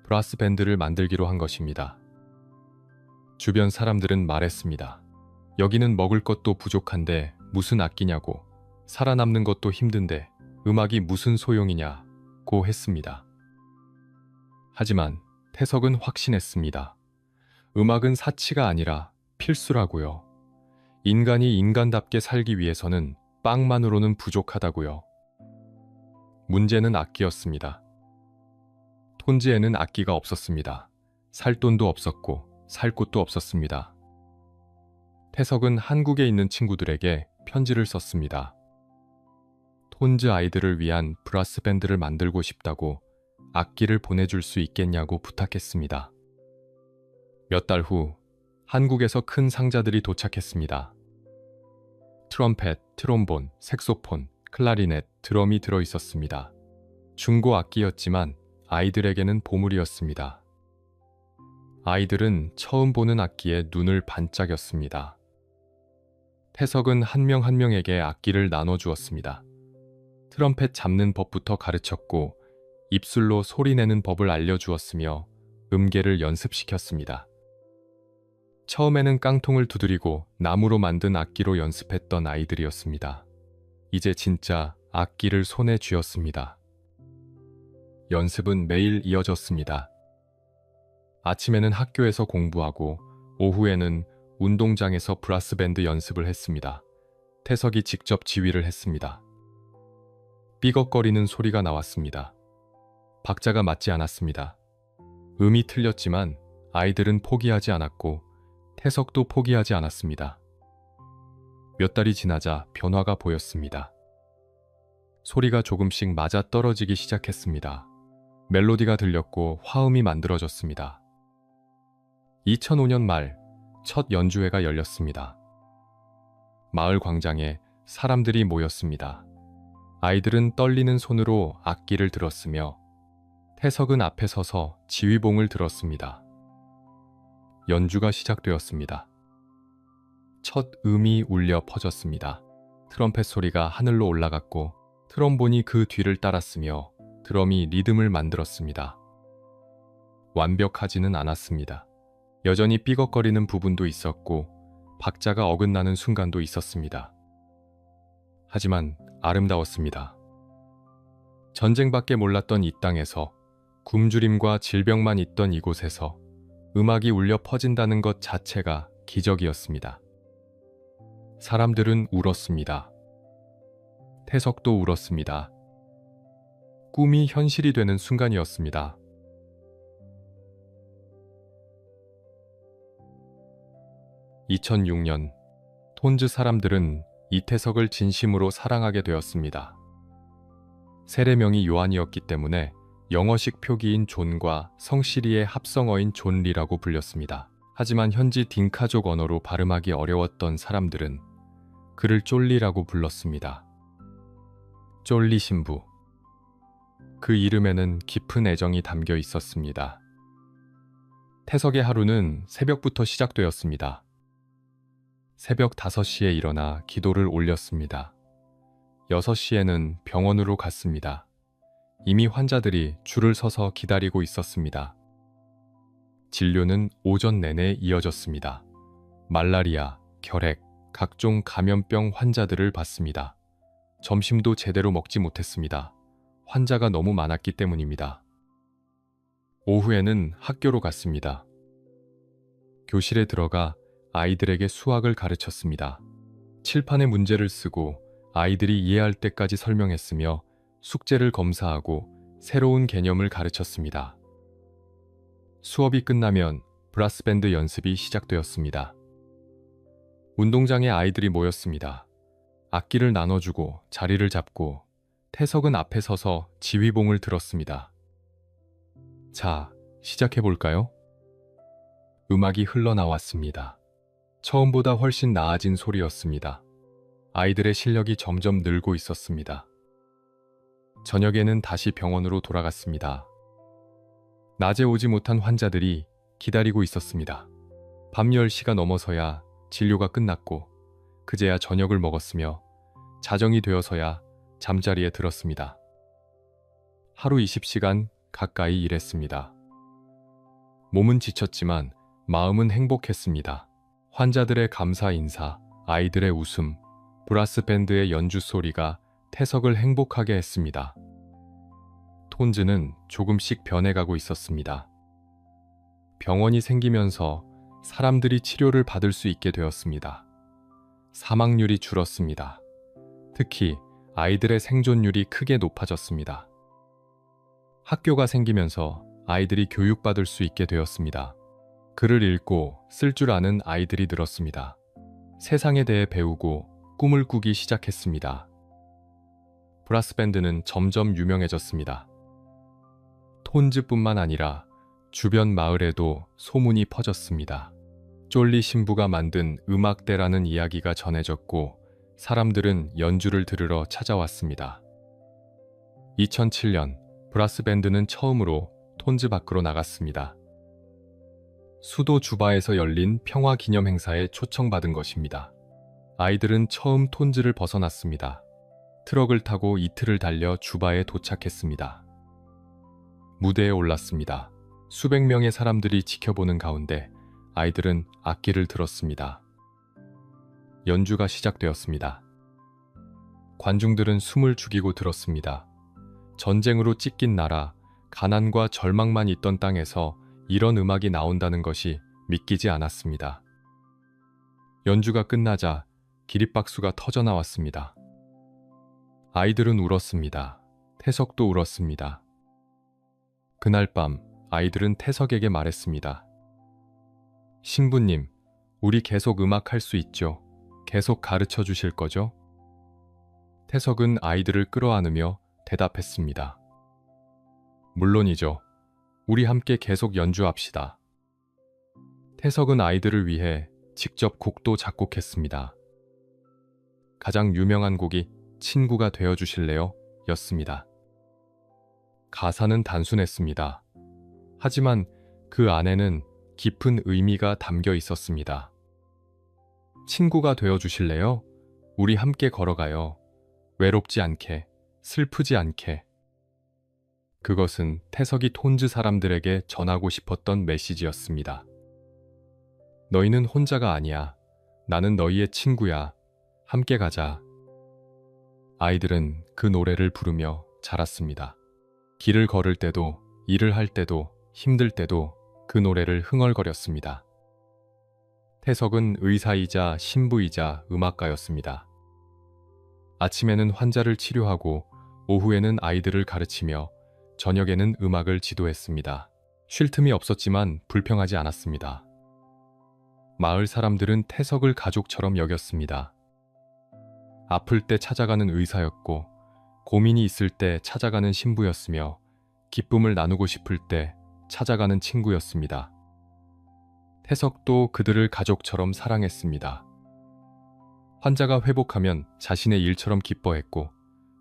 Speaker 1: 브라스 밴드를 만들기로 한 것입니다. 주변 사람들은 말했습니다. 여기는 먹을 것도 부족한데 무슨 악기냐고, 살아남는 것도 힘든데 음악이 무슨 소용이냐고 했습니다. 하지만 태석은 확신했습니다. 음악은 사치가 아니라 필수라고요. 인간이 인간답게 살기 위해서는 빵만으로는 부족하다고요. 문제는 악기였습니다. 톤즈에는 악기가 없었습니다. 살 돈도 없었고 살 곳도 없었습니다. 태석은 한국에 있는 친구들에게 편지를 썼습니다. 톤즈 아이들을 위한 브라스 밴드를 만들고 싶다고 악기를 보내줄 수 있겠냐고 부탁했습니다. 몇 달 후 한국에서 큰 상자들이 도착했습니다. 트럼펫, 트롬본, 색소폰, 클라리넷, 드럼이 들어있었습니다. 중고 악기였지만 아이들에게는 보물이었습니다. 아이들은 처음 보는 악기에 눈을 반짝였습니다. 태석은 한 명 한 명에게 악기를 나눠주었습니다. 트럼펫 잡는 법부터 가르쳤고 입술로 소리내는 법을 알려주었으며 음계를 연습시켰습니다. 처음에는 깡통을 두드리고 나무로 만든 악기로 연습했던 아이들이었습니다. 이제 진짜 악기를 손에 쥐었습니다. 연습은 매일 이어졌습니다. 아침에는 학교에서 공부하고 오후에는 운동장에서 브라스 밴드 연습을 했습니다. 태석이 직접 지휘를 했습니다. 삐걱거리는 소리가 나왔습니다. 박자가 맞지 않았습니다. 음이 틀렸지만 아이들은 포기하지 않았고 태석도 포기하지 않았습니다. 몇 달이 지나자 변화가 보였습니다. 소리가 조금씩 맞아 떨어지기 시작했습니다. 멜로디가 들렸고 화음이 만들어졌습니다. 2005년 말 첫 연주회가 열렸습니다. 마을 광장에 사람들이 모였습니다. 아이들은 떨리는 손으로 악기를 들었으며 태석은 앞에 서서 지휘봉을 들었습니다. 연주가 시작되었습니다. 첫 음이 울려 퍼졌습니다. 트럼펫 소리가 하늘로 올라갔고 트럼본이 그 뒤를 따랐으며 드럼이 리듬을 만들었습니다. 완벽하지는 않았습니다. 여전히 삐걱거리는 부분도 있었고 박자가 어긋나는 순간도 있었습니다. 하지만 아름다웠습니다. 전쟁밖에 몰랐던 이 땅에서 굶주림과 질병만 있던 이곳에서 음악이 울려 퍼진다는 것 자체가 기적이었습니다. 사람들은 울었습니다. 태석도 울었습니다. 꿈이 현실이 되는 순간이었습니다. 2006년 톤즈 사람들은 이태석을 진심으로 사랑하게 되었습니다. 세례명이 요한이었기 때문에 영어식 표기인 존과 성시리의 합성어인 존리라고 불렸습니다. 하지만 현지 딩카족 언어로 발음하기 어려웠던 사람들은 그를 쫄리라고 불렀습니다. 쫄리 신부. 그 이름에는 깊은 애정이 담겨 있었습니다. 태석의 하루는 새벽부터 시작되었습니다. 새벽 5시에 일어나 기도를 올렸습니다. 6시에는 병원으로 갔습니다. 이미 환자들이 줄을 서서 기다리고 있었습니다. 진료는 오전 내내 이어졌습니다. 말라리아, 결핵, 각종 감염병 환자들을 봤습니다. 점심도 제대로 먹지 못했습니다. 환자가 너무 많았기 때문입니다. 오후에는 학교로 갔습니다. 교실에 들어가 아이들에게 수학을 가르쳤습니다. 칠판에 문제를 쓰고 아이들이 이해할 때까지 설명했으며 숙제를 검사하고 새로운 개념을 가르쳤습니다. 수업이 끝나면 브라스밴드 연습이 시작되었습니다. 운동장에 아이들이 모였습니다. 악기를 나눠주고 자리를 잡고 태석은 앞에 서서 지휘봉을 들었습니다. 자, 시작해볼까요? 음악이 흘러나왔습니다. 처음보다 훨씬 나아진 소리였습니다. 아이들의 실력이 점점 늘고 있었습니다. 저녁에는 다시 병원으로 돌아갔습니다. 낮에 오지 못한 환자들이 기다리고 있었습니다. 밤 10시가 넘어서야 진료가 끝났고 그제야 저녁을 먹었으며 자정이 되어서야 잠자리에 들었습니다. 하루 20시간 가까이 일했습니다. 몸은 지쳤지만 마음은 행복했습니다. 환자들의 감사 인사, 아이들의 웃음, 브라스밴드의 연주 소리가 태석을 행복하게 했습니다. 톤즈는 조금씩 변해가고 있었습니다. 병원이 생기면서 사람들이 치료를 받을 수 있게 되었습니다. 사망률이 줄었습니다. 특히 아이들의 생존율이 크게 높아졌습니다. 학교가 생기면서 아이들이 교육받을 수 있게 되었습니다. 글을 읽고 쓸 줄 아는 아이들이 늘었습니다. 세상에 대해 배우고 꿈을 꾸기 시작했습니다. 브라스밴드는 점점 유명해졌습니다. 톤즈뿐만 아니라 주변 마을에도 소문이 퍼졌습니다. 쫄리 신부가 만든 음악대라는 이야기가 전해졌고 사람들은 연주를 들으러 찾아왔습니다. 2007년 브라스밴드는 처음으로 톤즈 밖으로 나갔습니다. 수도 주바에서 열린 평화 기념 행사에 초청받은 것입니다. 아이들은 처음 톤즈를 벗어났습니다. 트럭을 타고 이틀을 달려 주바에 도착했습니다. 무대에 올랐습니다. 수백 명의 사람들이 지켜보는 가운데 아이들은 악기를 들었습니다. 연주가 시작되었습니다. 관중들은 숨을 죽이고 들었습니다. 전쟁으로 찢긴 나라, 가난과 절망만 있던 땅에서 이런 음악이 나온다는 것이 믿기지 않았습니다. 연주가 끝나자 기립박수가 터져나왔습니다. 아이들은 울었습니다. 태석도 울었습니다. 그날 밤 아이들은 태석에게 말했습니다. 신부님, 우리 계속 음악 할 수 있죠? 계속 가르쳐 주실 거죠? 태석은 아이들을 끌어안으며 대답했습니다. 물론이죠. 우리 함께 계속 연주합시다. 태석은 아이들을 위해 직접 곡도 작곡했습니다. 가장 유명한 곡이 친구가 되어 주실래요? 였습니다. 가사는 단순했습니다. 하지만 그 안에는 깊은 의미가 담겨 있었습니다. 친구가 되어 주실래요? 우리 함께 걸어가요. 외롭지 않게, 슬프지 않게. 그것은 태석이 톤즈 사람들에게 전하고 싶었던 메시지였습니다. 너희는 혼자가 아니야. 나는 너희의 친구야. 함께 가자. 아이들은 그 노래를 부르며 자랐습니다. 길을 걸을 때도, 일을 할 때도, 힘들 때도 그 노래를 흥얼거렸습니다. 태석은 의사이자 신부이자 음악가였습니다. 아침에는 환자를 치료하고 오후에는 아이들을 가르치며 저녁에는 음악을 지도했습니다. 쉴 틈이 없었지만 불평하지 않았습니다. 마을 사람들은 태석을 가족처럼 여겼습니다. 아플 때 찾아가는 의사였고 고민이 있을 때 찾아가는 신부였으며 기쁨을 나누고 싶을 때 찾아가는 친구였습니다. 태석도 그들을 가족처럼 사랑했습니다. 환자가 회복하면 자신의 일처럼 기뻐했고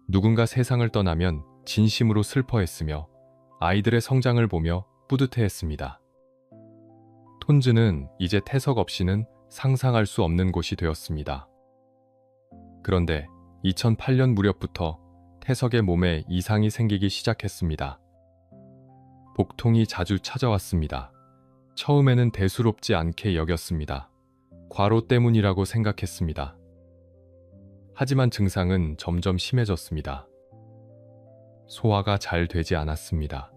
Speaker 1: 누군가 세상을 떠나면 진심으로 슬퍼했으며 아이들의 성장을 보며 뿌듯해했습니다. 톤즈는 이제 태석 없이는 상상할 수 없는 곳이 되었습니다. 그런데 2008년 무렵부터 태석의 몸에 이상이 생기기 시작했습니다. 복통이 자주 찾아왔습니다. 처음에는 대수롭지 않게 여겼습니다. 과로 때문이라고 생각했습니다. 하지만 증상은 점점 심해졌습니다. 소화가 잘 되지 않았습니다.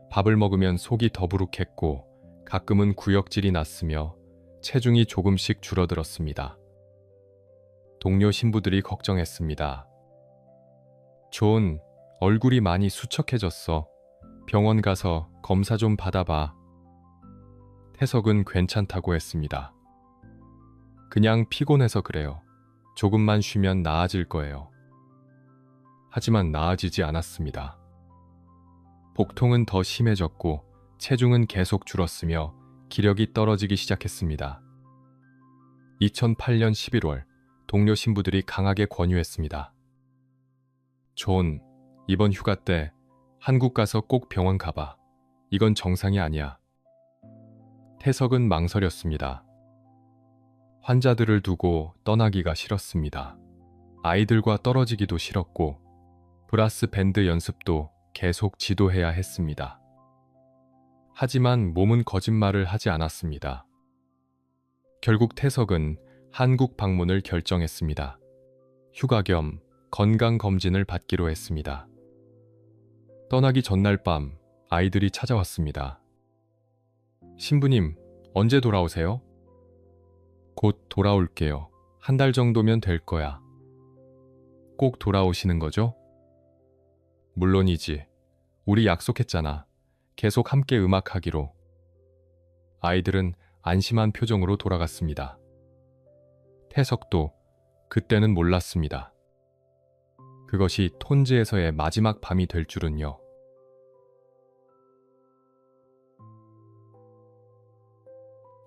Speaker 1: 밥을 먹으면 속이 더부룩했고 가끔은 구역질이 났으며 체중이 조금씩 줄어들었습니다. 동료 신부들이 걱정했습니다. 존, 얼굴이 많이 수척해졌어. 병원 가서 검사 좀 받아봐. 태석은 괜찮다고 했습니다. 그냥 피곤해서 그래요. 조금만 쉬면 나아질 거예요. 하지만 나아지지 않았습니다. 복통은 더 심해졌고 체중은 계속 줄었으며 기력이 떨어지기 시작했습니다. 2008년 11월 동료 신부들이 강하게 권유했습니다. 존, 이번 휴가 때 한국 가서 꼭 병원 가봐. 이건 정상이 아니야. 태석은 망설였습니다. 환자들을 두고 떠나기가 싫었습니다. 아이들과 떨어지기도 싫었고 브라스 밴드 연습도 계속 지도해야 했습니다. 하지만 몸은 거짓말을 하지 않았습니다. 결국 태석은 한국 방문을 결정했습니다. 휴가 겸 건강검진을 받기로 했습니다. 떠나기 전날 밤 아이들이 찾아왔습니다. 신부님, 언제 돌아오세요? 곧 돌아올게요. 한 달 정도면 될 거야. 꼭 돌아오시는 거죠? 물론이지. 우리 약속했잖아. 계속 함께 음악하기로. 아이들은 안심한 표정으로 돌아갔습니다. 태석도 그때는 몰랐습니다. 그것이 톤즈에서의 마지막 밤이 될 줄은요.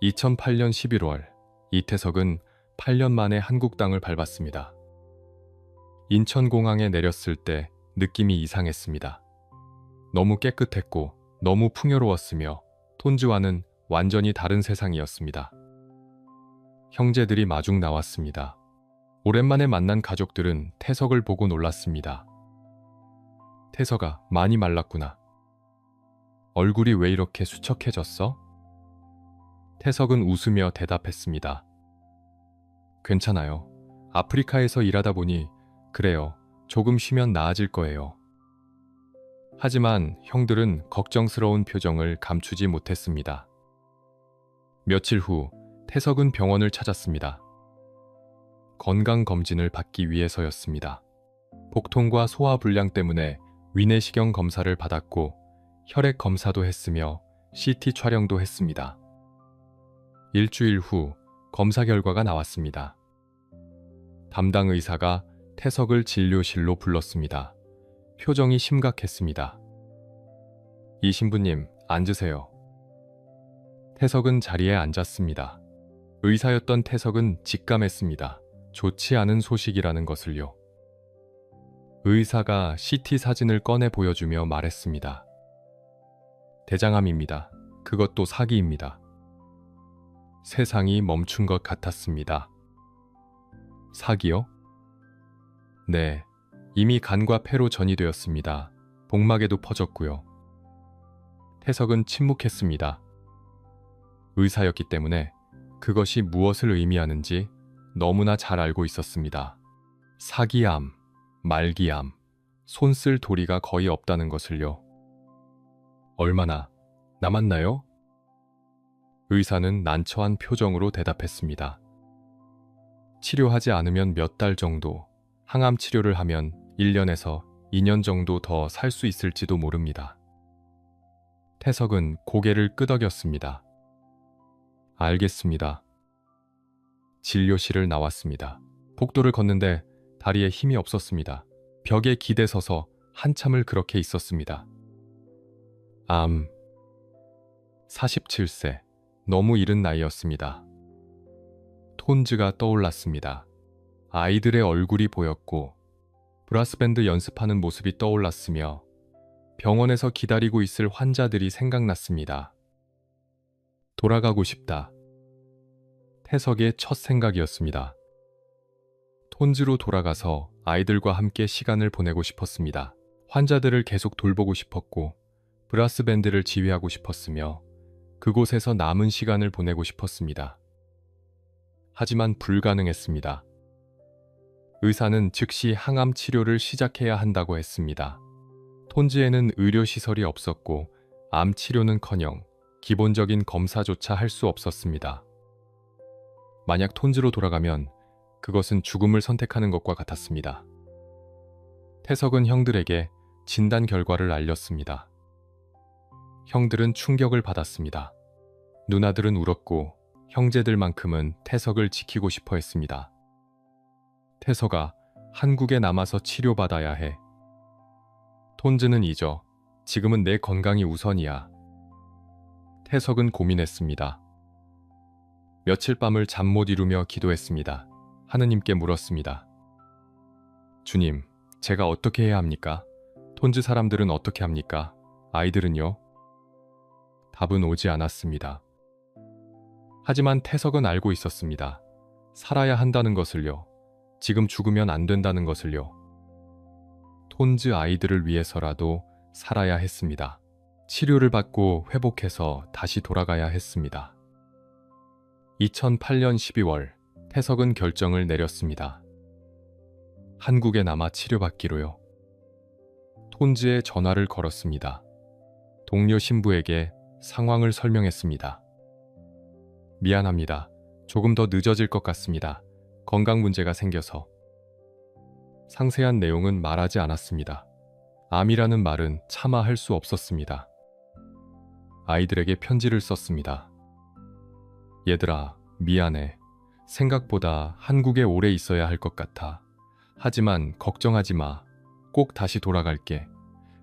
Speaker 1: (2008년 11월) 이태석은 8년 만에 한국 땅을 밟았습니다. 인천공항에 내렸을 때 느낌이 이상했습니다. 너무 깨끗했고 너무 풍요로웠으며 톤즈와는 완전히 다른 세상이었습니다. 형제들이 마중 나왔습니다. 오랜만에 만난 가족들은 태석을 보고 놀랐습니다. 태석아, 많이 말랐구나. 얼굴이 왜 이렇게 수척해졌어? 태석은 웃으며 대답했습니다. 괜찮아요. 아프리카에서 일하다 보니 그래요. 조금 쉬면 나아질 거예요. 하지만 형들은 걱정스러운 표정을 감추지 못했습니다. 며칠 후 태석은 병원을 찾았습니다. 건강검진을 받기 위해서였습니다. 복통과 소화불량 때문에 위내시경 검사를 받았고 혈액 검사도 했으며 CT 촬영도 했습니다. 일주일 후 검사 결과가 나왔습니다. 담당 의사가 태석을 진료실로 불렀습니다. 표정이 심각했습니다. 이 신부님, 앉으세요. 태석은 자리에 앉았습니다. 의사였던 태석은 직감했습니다. 좋지 않은 소식이라는 것을요. 의사가 CT 사진을 꺼내 보여주며 말했습니다. 대장암입니다. 그것도 사기입니다. 세상이 멈춘 것 같았습니다. 사기요? 네, 이미 간과 폐로 전이되었습니다. 복막에도 퍼졌고요. 태석은 침묵했습니다. 의사였기 때문에 그것이 무엇을 의미하는지 너무나 잘 알고 있었습니다. 사기암, 말기암, 손 쓸 도리가 거의 없다는 것을요. 얼마나 남았나요? 의사는 난처한 표정으로 대답했습니다. 치료하지 않으면 몇 달 정도, 항암 치료를 하면 1년에서 2년 정도 더 살 수 있을지도 모릅니다. 태석은 고개를 끄덕였습니다. 알겠습니다. 진료실을 나왔습니다. 복도를 걷는데 다리에 힘이 없었습니다. 벽에 기대서서 한참을 그렇게 있었습니다. 암. 47세. 너무 이른 나이였습니다. 톤즈가 떠올랐습니다. 아이들의 얼굴이 보였고 브라스밴드 연습하는 모습이 떠올랐으며 병원에서 기다리고 있을 환자들이 생각났습니다. 돌아가고 싶다. 태석의 첫 생각이었습니다. 톤즈로 돌아가서 아이들과 함께 시간을 보내고 싶었습니다. 환자들을 계속 돌보고 싶었고 브라스밴드를 지휘하고 싶었으며 그곳에서 남은 시간을 보내고 싶었습니다. 하지만 불가능했습니다. 의사는 즉시 항암 치료를 시작해야 한다고 했습니다. 톤즈에는 의료시설이 없었고 암 치료는커녕 기본적인 검사조차 할 수 없었습니다. 만약 톤즈로 돌아가면 그것은 죽음을 선택하는 것과 같았습니다. 태석은 형들에게 진단 결과를 알렸습니다. 형들은 충격을 받았습니다. 누나들은 울었고 형제들만큼은 태석을 지키고 싶어 했습니다. 태석아, 한국에 남아서 치료받아야 해. 톤즈는 잊어. 지금은 내 건강이 우선이야. 태석은 고민했습니다. 며칠 밤을 잠 못 이루며 기도했습니다. 하느님께 물었습니다. 주님, 제가 어떻게 해야 합니까? 톤즈 사람들은 어떻게 합니까? 아이들은요? 답은 오지 않았습니다. 하지만 태석은 알고 있었습니다. 살아야 한다는 것을요. 지금 죽으면 안 된다는 것을요. 톤즈 아이들을 위해서라도 살아야 했습니다. 치료를 받고 회복해서 다시 돌아가야 했습니다. 2008년 12월, 태석은 결정을 내렸습니다. 한국에 남아 치료받기로요. 톤즈에 전화를 걸었습니다. 동료 신부에게 상황을 설명했습니다. 미안합니다. 조금 더 늦어질 것 같습니다. 건강 문제가 생겨서. 상세한 내용은 말하지 않았습니다. 암이라는 말은 차마 할 수 없었습니다. 아이들에게 편지를 썼습니다. 얘들아, 미안해. 생각보다 한국에 오래 있어야 할 것 같아. 하지만 걱정하지 마. 꼭 다시 돌아갈게.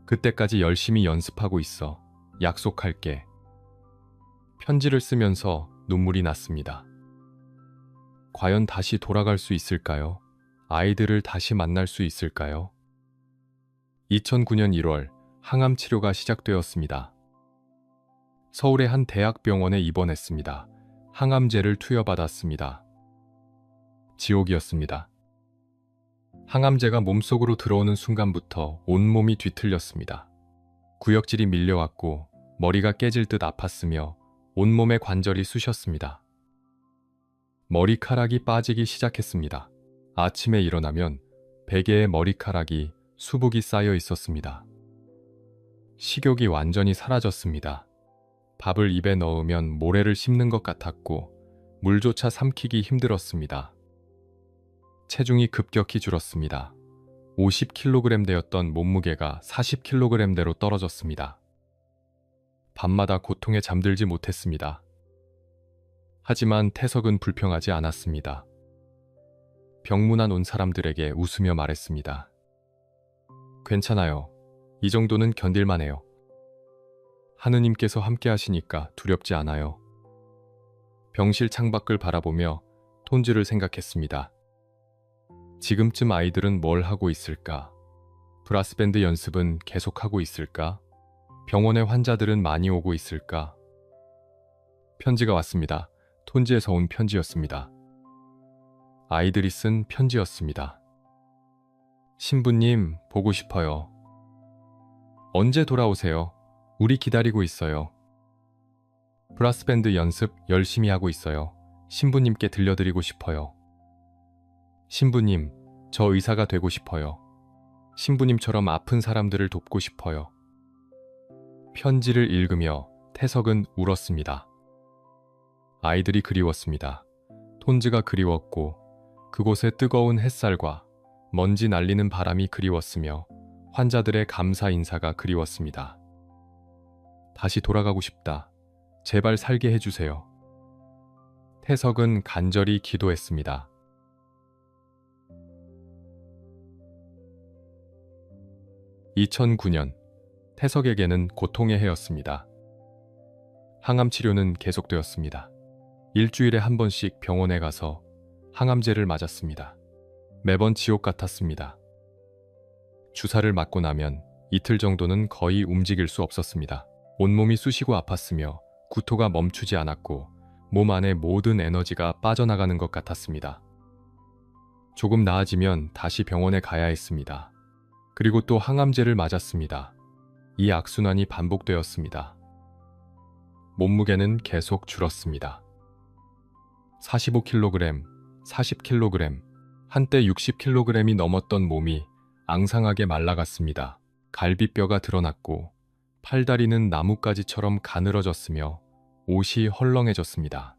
Speaker 1: 그때까지 열심히 연습하고 있어. 약속할게. 편지를 쓰면서 눈물이 났습니다. 과연 다시 돌아갈 수 있을까요? 아이들을 다시 만날 수 있을까요? 2009년 1월, 항암 치료가 시작되었습니다. 서울의 한 대학병원에 입원했습니다. 항암제를 투여받았습니다. 지옥이었습니다. 항암제가 몸속으로 들어오는 순간부터 온몸이 뒤틀렸습니다. 구역질이 밀려왔고 머리가 깨질 듯 아팠으며 온몸의 관절이 쑤셨습니다. 머리카락이 빠지기 시작했습니다. 아침에 일어나면 베개에 머리카락이 수북이 쌓여 있었습니다. 식욕이 완전히 사라졌습니다. 밥을 입에 넣으면 모래를 씹는 것 같았고 물조차 삼키기 힘들었습니다. 체중이 급격히 줄었습니다. 50kg 되었던 몸무게가 40kg대로 떨어졌습니다. 밤마다 고통에 잠들지 못했습니다. 하지만 태석은 불평하지 않았습니다. 병문안 온 사람들에게 웃으며 말했습니다. 괜찮아요. 이 정도는 견딜만해요. 하느님께서 함께 하시니까 두렵지 않아요. 병실 창밖을 바라보며 톤즈를 생각했습니다. 지금쯤 아이들은 뭘 하고 있을까? 브라스밴드 연습은 계속하고 있을까? 병원에 환자들은 많이 오고 있을까? 편지가 왔습니다. 톤즈에서 온 편지였습니다. 아이들이 쓴 편지였습니다. 신부님, 보고 싶어요. 언제 돌아오세요? 우리 기다리고 있어요. 브라스밴드 연습 열심히 하고 있어요. 신부님께 들려드리고 싶어요. 신부님, 저 의사가 되고 싶어요. 신부님처럼 아픈 사람들을 돕고 싶어요. 편지를 읽으며 태석은 울었습니다. 아이들이 그리웠습니다. 톤즈가 그리웠고 그곳의 뜨거운 햇살과 먼지 날리는 바람이 그리웠으며 환자들의 감사 인사가 그리웠습니다. 다시 돌아가고 싶다. 제발 살게 해주세요. 태석은 간절히 기도했습니다. 2009년, 태석에게는 고통의 해였습니다. 항암 치료는 계속되었습니다. 일주일에 한 번씩 병원에 가서 항암제를 맞았습니다. 매번 지옥 같았습니다. 주사를 맞고 나면 이틀 정도는 거의 움직일 수 없었습니다. 온몸이 쑤시고 아팠으며 구토가 멈추지 않았고 몸 안의 모든 에너지가 빠져나가는 것 같았습니다. 조금 나아지면 다시 병원에 가야 했습니다. 그리고 또 항암제를 맞았습니다. 이 악순환이 반복되었습니다. 몸무게는 계속 줄었습니다. 45kg, 40kg, 한때 60kg이 넘었던 몸이 앙상하게 말라갔습니다. 갈비뼈가 드러났고 팔다리는 나뭇가지처럼 가늘어졌으며 옷이 헐렁해졌습니다.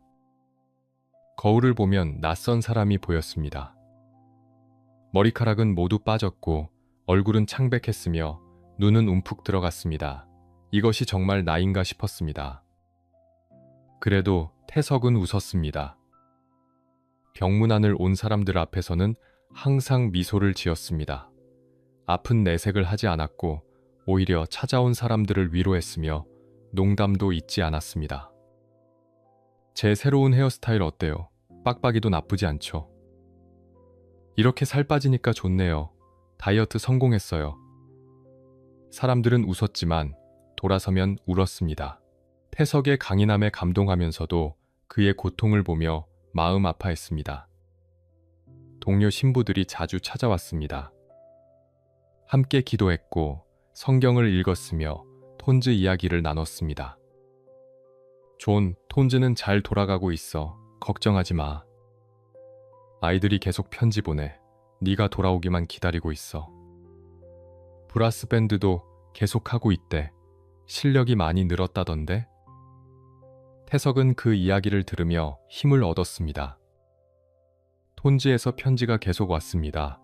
Speaker 1: 거울을 보면 낯선 사람이 보였습니다. 머리카락은 모두 빠졌고 얼굴은 창백했으며 눈은 움푹 들어갔습니다. 이것이 정말 나인가 싶었습니다. 그래도 태석은 웃었습니다. 병문안을 온 사람들 앞에서는 항상 미소를 지었습니다. 아픈 내색을 하지 않았고 오히려 찾아온 사람들을 위로했으며 농담도 잊지 않았습니다. 제 새로운 헤어스타일 어때요? 빡빡이도 나쁘지 않죠? 이렇게 살 빠지니까 좋네요. 다이어트 성공했어요. 사람들은 웃었지만 돌아서면 울었습니다. 태석의 강인함에 감동하면서도 그의 고통을 보며 마음 아파했습니다. 동료 신부들이 자주 찾아왔습니다. 함께 기도했고 성경을 읽었으며 톤즈 이야기를 나눴습니다. 존, 톤즈는 잘 돌아가고 있어. 걱정하지 마. 아이들이 계속 편지 보내. 네가 돌아오기만 기다리고 있어. 브라스 밴드도 계속하고 있대. 실력이 많이 늘었다던데? 태석은 그 이야기를 들으며 힘을 얻었습니다. 톤즈에서 편지가 계속 왔습니다.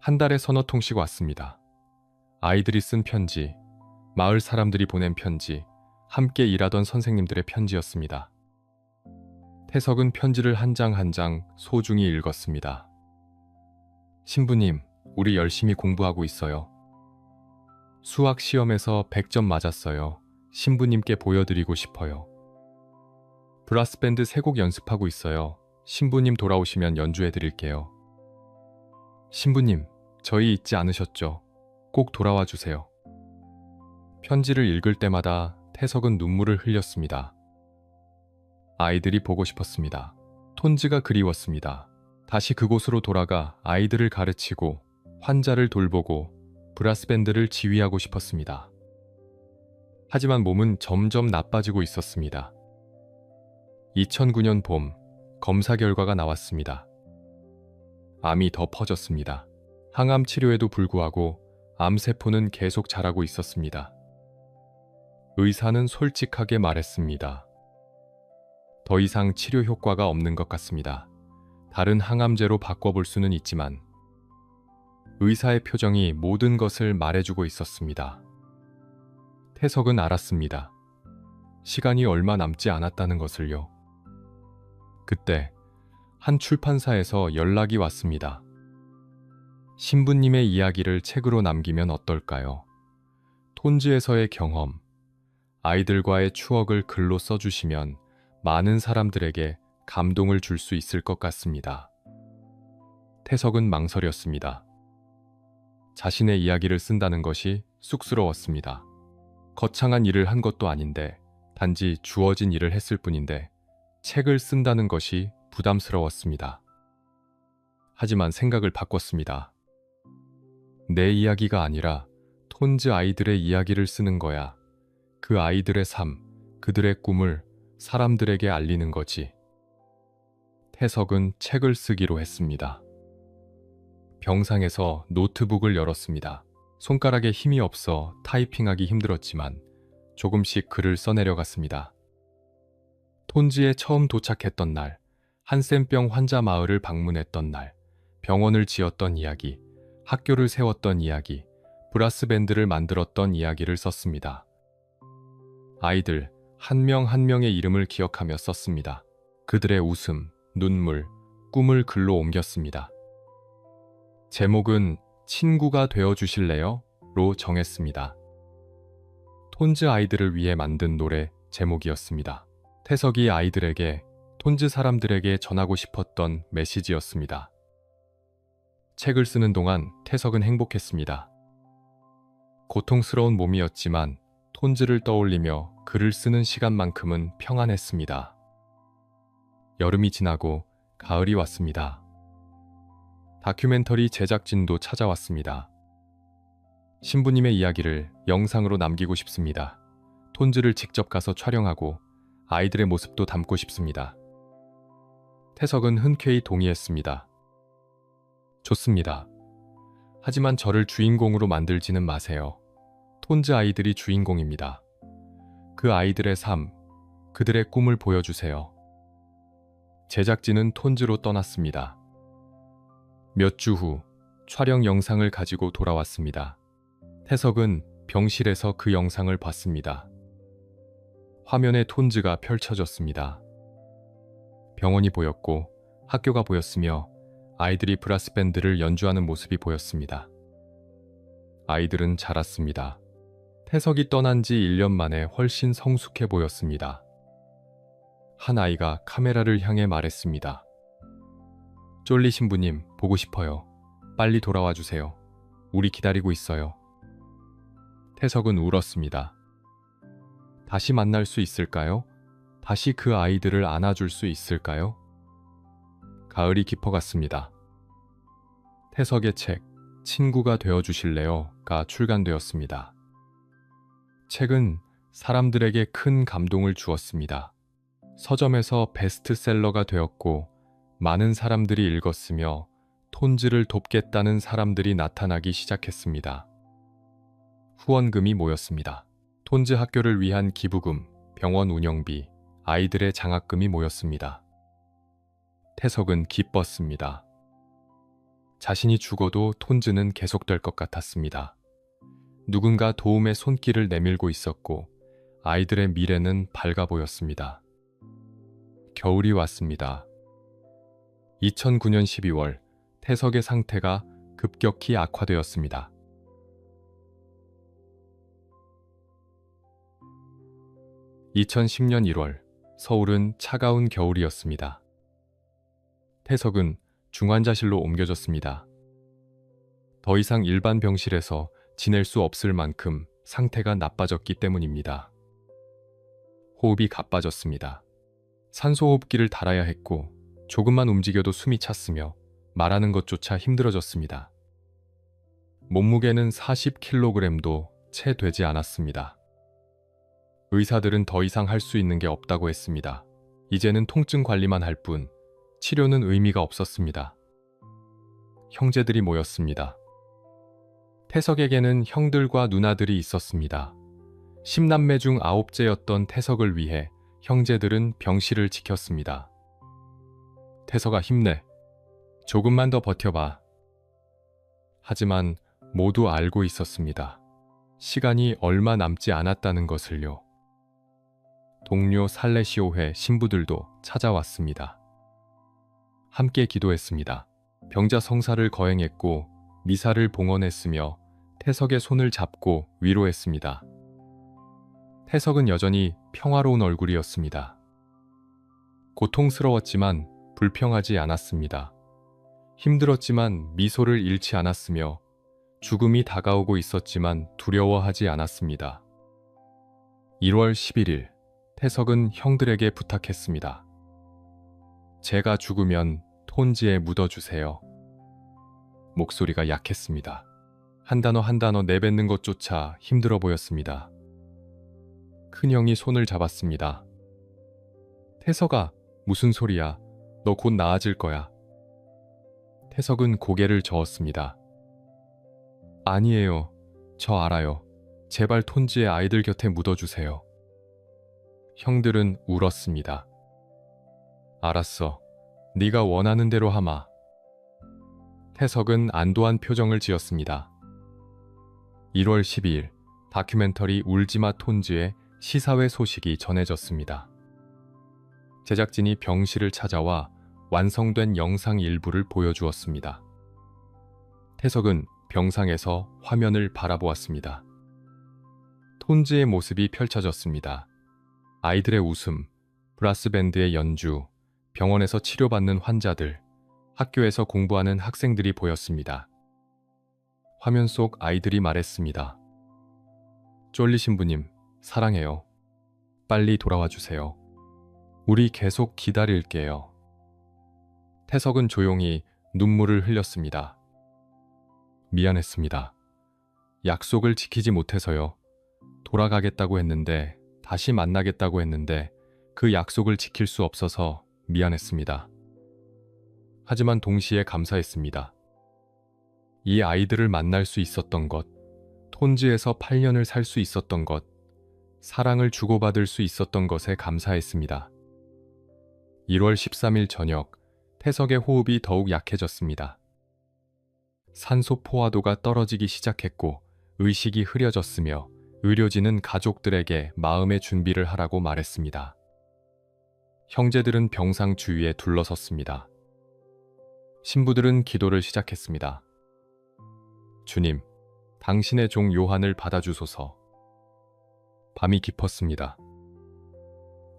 Speaker 1: 한 달에 서너 통씩 왔습니다. 아이들이 쓴 편지, 마을 사람들이 보낸 편지, 함께 일하던 선생님들의 편지였습니다. 태석은 편지를 한 장 한 장 소중히 읽었습니다. 신부님, 우리 열심히 공부하고 있어요. 수학 시험에서 100점 맞았어요. 신부님께 보여드리고 싶어요. 브라스밴드 3곡 연습하고 있어요. 신부님 돌아오시면 연주해드릴게요. 신부님, 저희 잊지 않으셨죠? 꼭 돌아와 주세요. 편지를 읽을 때마다 태석은 눈물을 흘렸습니다. 아이들이 보고 싶었습니다. 톤즈가 그리웠습니다. 다시 그곳으로 돌아가 아이들을 가르치고 환자를 돌보고 브라스밴드를 지휘하고 싶었습니다. 하지만 몸은 점점 나빠지고 있었습니다. 2009년 봄, 검사 결과가 나왔습니다. 암이 더 퍼졌습니다. 항암 치료에도 불구하고 암세포는 계속 자라고 있었습니다. 의사는 솔직하게 말했습니다. 더 이상 치료 효과가 없는 것 같습니다. 다른 항암제로 바꿔볼 수는 있지만 의사의 표정이 모든 것을 말해주고 있었습니다. 태석은 알았습니다. 시간이 얼마 남지 않았다는 것을요. 그때 한 출판사에서 연락이 왔습니다. 신부님의 이야기를 책으로 남기면 어떨까요? 톤즈에서의 경험, 아이들과의 추억을 글로 써주시면 많은 사람들에게 감동을 줄 수 있을 것 같습니다. 태석은 망설였습니다. 자신의 이야기를 쓴다는 것이 쑥스러웠습니다. 거창한 일을 한 것도 아닌데, 단지 주어진 일을 했을 뿐인데 책을 쓴다는 것이 부담스러웠습니다. 하지만 생각을 바꿨습니다. 내 이야기가 아니라 톤즈 아이들의 이야기를 쓰는 거야. 그 아이들의 삶, 그들의 꿈을 사람들에게 알리는 거지. 태석은 책을 쓰기로 했습니다. 병상에서 노트북을 열었습니다. 손가락에 힘이 없어 타이핑하기 힘들었지만 조금씩 글을 써내려갔습니다. 톤즈에 처음 도착했던 날, 한센병 환자 마을을 방문했던 날, 병원을 지었던 이야기, 학교를 세웠던 이야기, 브라스 밴드를 만들었던 이야기를 썼습니다. 아이들 한 명 한 명의 이름을 기억하며 썼습니다. 그들의 웃음, 눈물, 꿈을 글로 옮겼습니다. 제목은 친구가 되어주실래요? 로 정했습니다. 톤즈 아이들을 위해 만든 노래 제목이었습니다. 태석이 아이들에게, 톤즈 사람들에게 전하고 싶었던 메시지였습니다. 책을 쓰는 동안 태석은 행복했습니다. 고통스러운 몸이었지만 톤즈를 떠올리며 글을 쓰는 시간만큼은 평안했습니다. 여름이 지나고 가을이 왔습니다. 다큐멘터리 제작진도 찾아왔습니다. 신부님의 이야기를 영상으로 남기고 싶습니다. 톤즈를 직접 가서 촬영하고 아이들의 모습도 담고 싶습니다. 태석은 흔쾌히 동의했습니다. 좋습니다. 하지만 저를 주인공으로 만들지는 마세요. 톤즈 아이들이 주인공입니다. 그 아이들의 삶, 그들의 꿈을 보여주세요. 제작진은 톤즈로 떠났습니다. 몇 주 후 촬영 영상을 가지고 돌아왔습니다. 태석은 병실에서 그 영상을 봤습니다. 화면에 톤즈가 펼쳐졌습니다. 병원이 보였고 학교가 보였으며 아이들이 브라스 밴드를 연주하는 모습이 보였습니다. 아이들은 자랐습니다. 태석이 떠난 지 1년 만에 훨씬 성숙해 보였습니다. 한 아이가 카메라를 향해 말했습니다. 쫄리 신부님, 보고 싶어요. 빨리 돌아와 주세요. 우리 기다리고 있어요. 태석은 울었습니다. 다시 만날 수 있을까요? 다시 그 아이들을 안아줄 수 있을까요? 가을이 깊어갔습니다. 태석의 책, 친구가 되어주실래요?가 출간되었습니다. 책은 사람들에게 큰 감동을 주었습니다. 서점에서 베스트셀러가 되었고 많은 사람들이 읽었으며 톤즈를 돕겠다는 사람들이 나타나기 시작했습니다. 후원금이 모였습니다. 톤즈 학교를 위한 기부금, 병원 운영비, 아이들의 장학금이 모였습니다. 태석은 기뻤습니다. 자신이 죽어도 톤즈는 계속될 것 같았습니다. 누군가 도움의 손길을 내밀고 있었고 아이들의 미래는 밝아 보였습니다. 겨울이 왔습니다. 2009년 12월 태석의 상태가 급격히 악화되었습니다. 2010년 1월 서울은 차가운 겨울이었습니다. 태석은 중환자실로 옮겨졌습니다. 더 이상 일반 병실에서 지낼 수 없을 만큼 상태가 나빠졌기 때문입니다. 호흡이 가빠졌습니다. 산소호흡기를 달아야 했고 조금만 움직여도 숨이 찼으며 말하는 것조차 힘들어졌습니다. 몸무게는 40kg도 채 되지 않았습니다. 의사들은 더 이상 할 수 있는 게 없다고 했습니다. 이제는 통증 관리만 할 뿐 치료는 의미가 없었습니다. 형제들이 모였습니다. 태석에게는 형들과 누나들이 있었습니다. 10남매 중 9째였던 태석을 위해 형제들은 병실을 지켰습니다. 태석아, 힘내. 조금만 더 버텨봐. 하지만 모두 알고 있었습니다. 시간이 얼마 남지 않았다는 것을요. 동료 살레시오회 신부들도 찾아왔습니다. 함께 기도했습니다. 병자 성사를 거행했고 미사를 봉헌했으며 태석의 손을 잡고 위로했습니다. 태석은 여전히 평화로운 얼굴이었습니다. 고통스러웠지만 불평하지 않았습니다. 힘들었지만 미소를 잃지 않았으며 죽음이 다가오고 있었지만 두려워하지 않았습니다. 1월 11일, 태석은 형들에게 부탁했습니다. 제가 죽으면 톤지에 묻어주세요. 목소리가 약했습니다. 한 단어 한 단어 내뱉는 것조차 힘들어 보였습니다. 큰형이 손을 잡았습니다. 태석아, 무슨 소리야? 너 곧 나아질 거야. 태석은 고개를 저었습니다. 아니에요. 저 알아요. 제발 톤지의 아이들 곁에 묻어주세요. 형들은 울었습니다. 알았어. 네가 원하는 대로 하마. 태석은 안도한 표정을 지었습니다. 1월 12일, 다큐멘터리 울지마 톤지의 시사회 소식이 전해졌습니다. 제작진이 병실을 찾아와 완성된 영상 일부를 보여주었습니다. 태석은 병상에서 화면을 바라보았습니다. 톤지의 모습이 펼쳐졌습니다. 아이들의 웃음, 브라스밴드의 연주, 병원에서 치료받는 환자들, 학교에서 공부하는 학생들이 보였습니다. 화면 속 아이들이 말했습니다. 쫄리 신부님, 사랑해요. 빨리 돌아와 주세요. 우리 계속 기다릴게요. 태석은 조용히 눈물을 흘렸습니다. 미안했습니다. 약속을 지키지 못해서요. 돌아가겠다고 했는데, 다시 만나겠다고 했는데 그 약속을 지킬 수 없어서 미안했습니다. 하지만 동시에 감사했습니다. 이 아이들을 만날 수 있었던 것, 톤지에서 8년을 살 수 있었던 것, 사랑을 주고받을 수 있었던 것에 감사했습니다. 1월 13일 저녁, 태석의 호흡이 더욱 약해졌습니다. 산소 포화도가 떨어지기 시작했고 의식이 흐려졌으며 의료진은 가족들에게 마음의 준비를 하라고 말했습니다. 형제들은 병상 주위에 둘러섰습니다. 신부들은 기도를 시작했습니다. 주님, 당신의 종 요한을 받아주소서. 밤이 깊었습니다.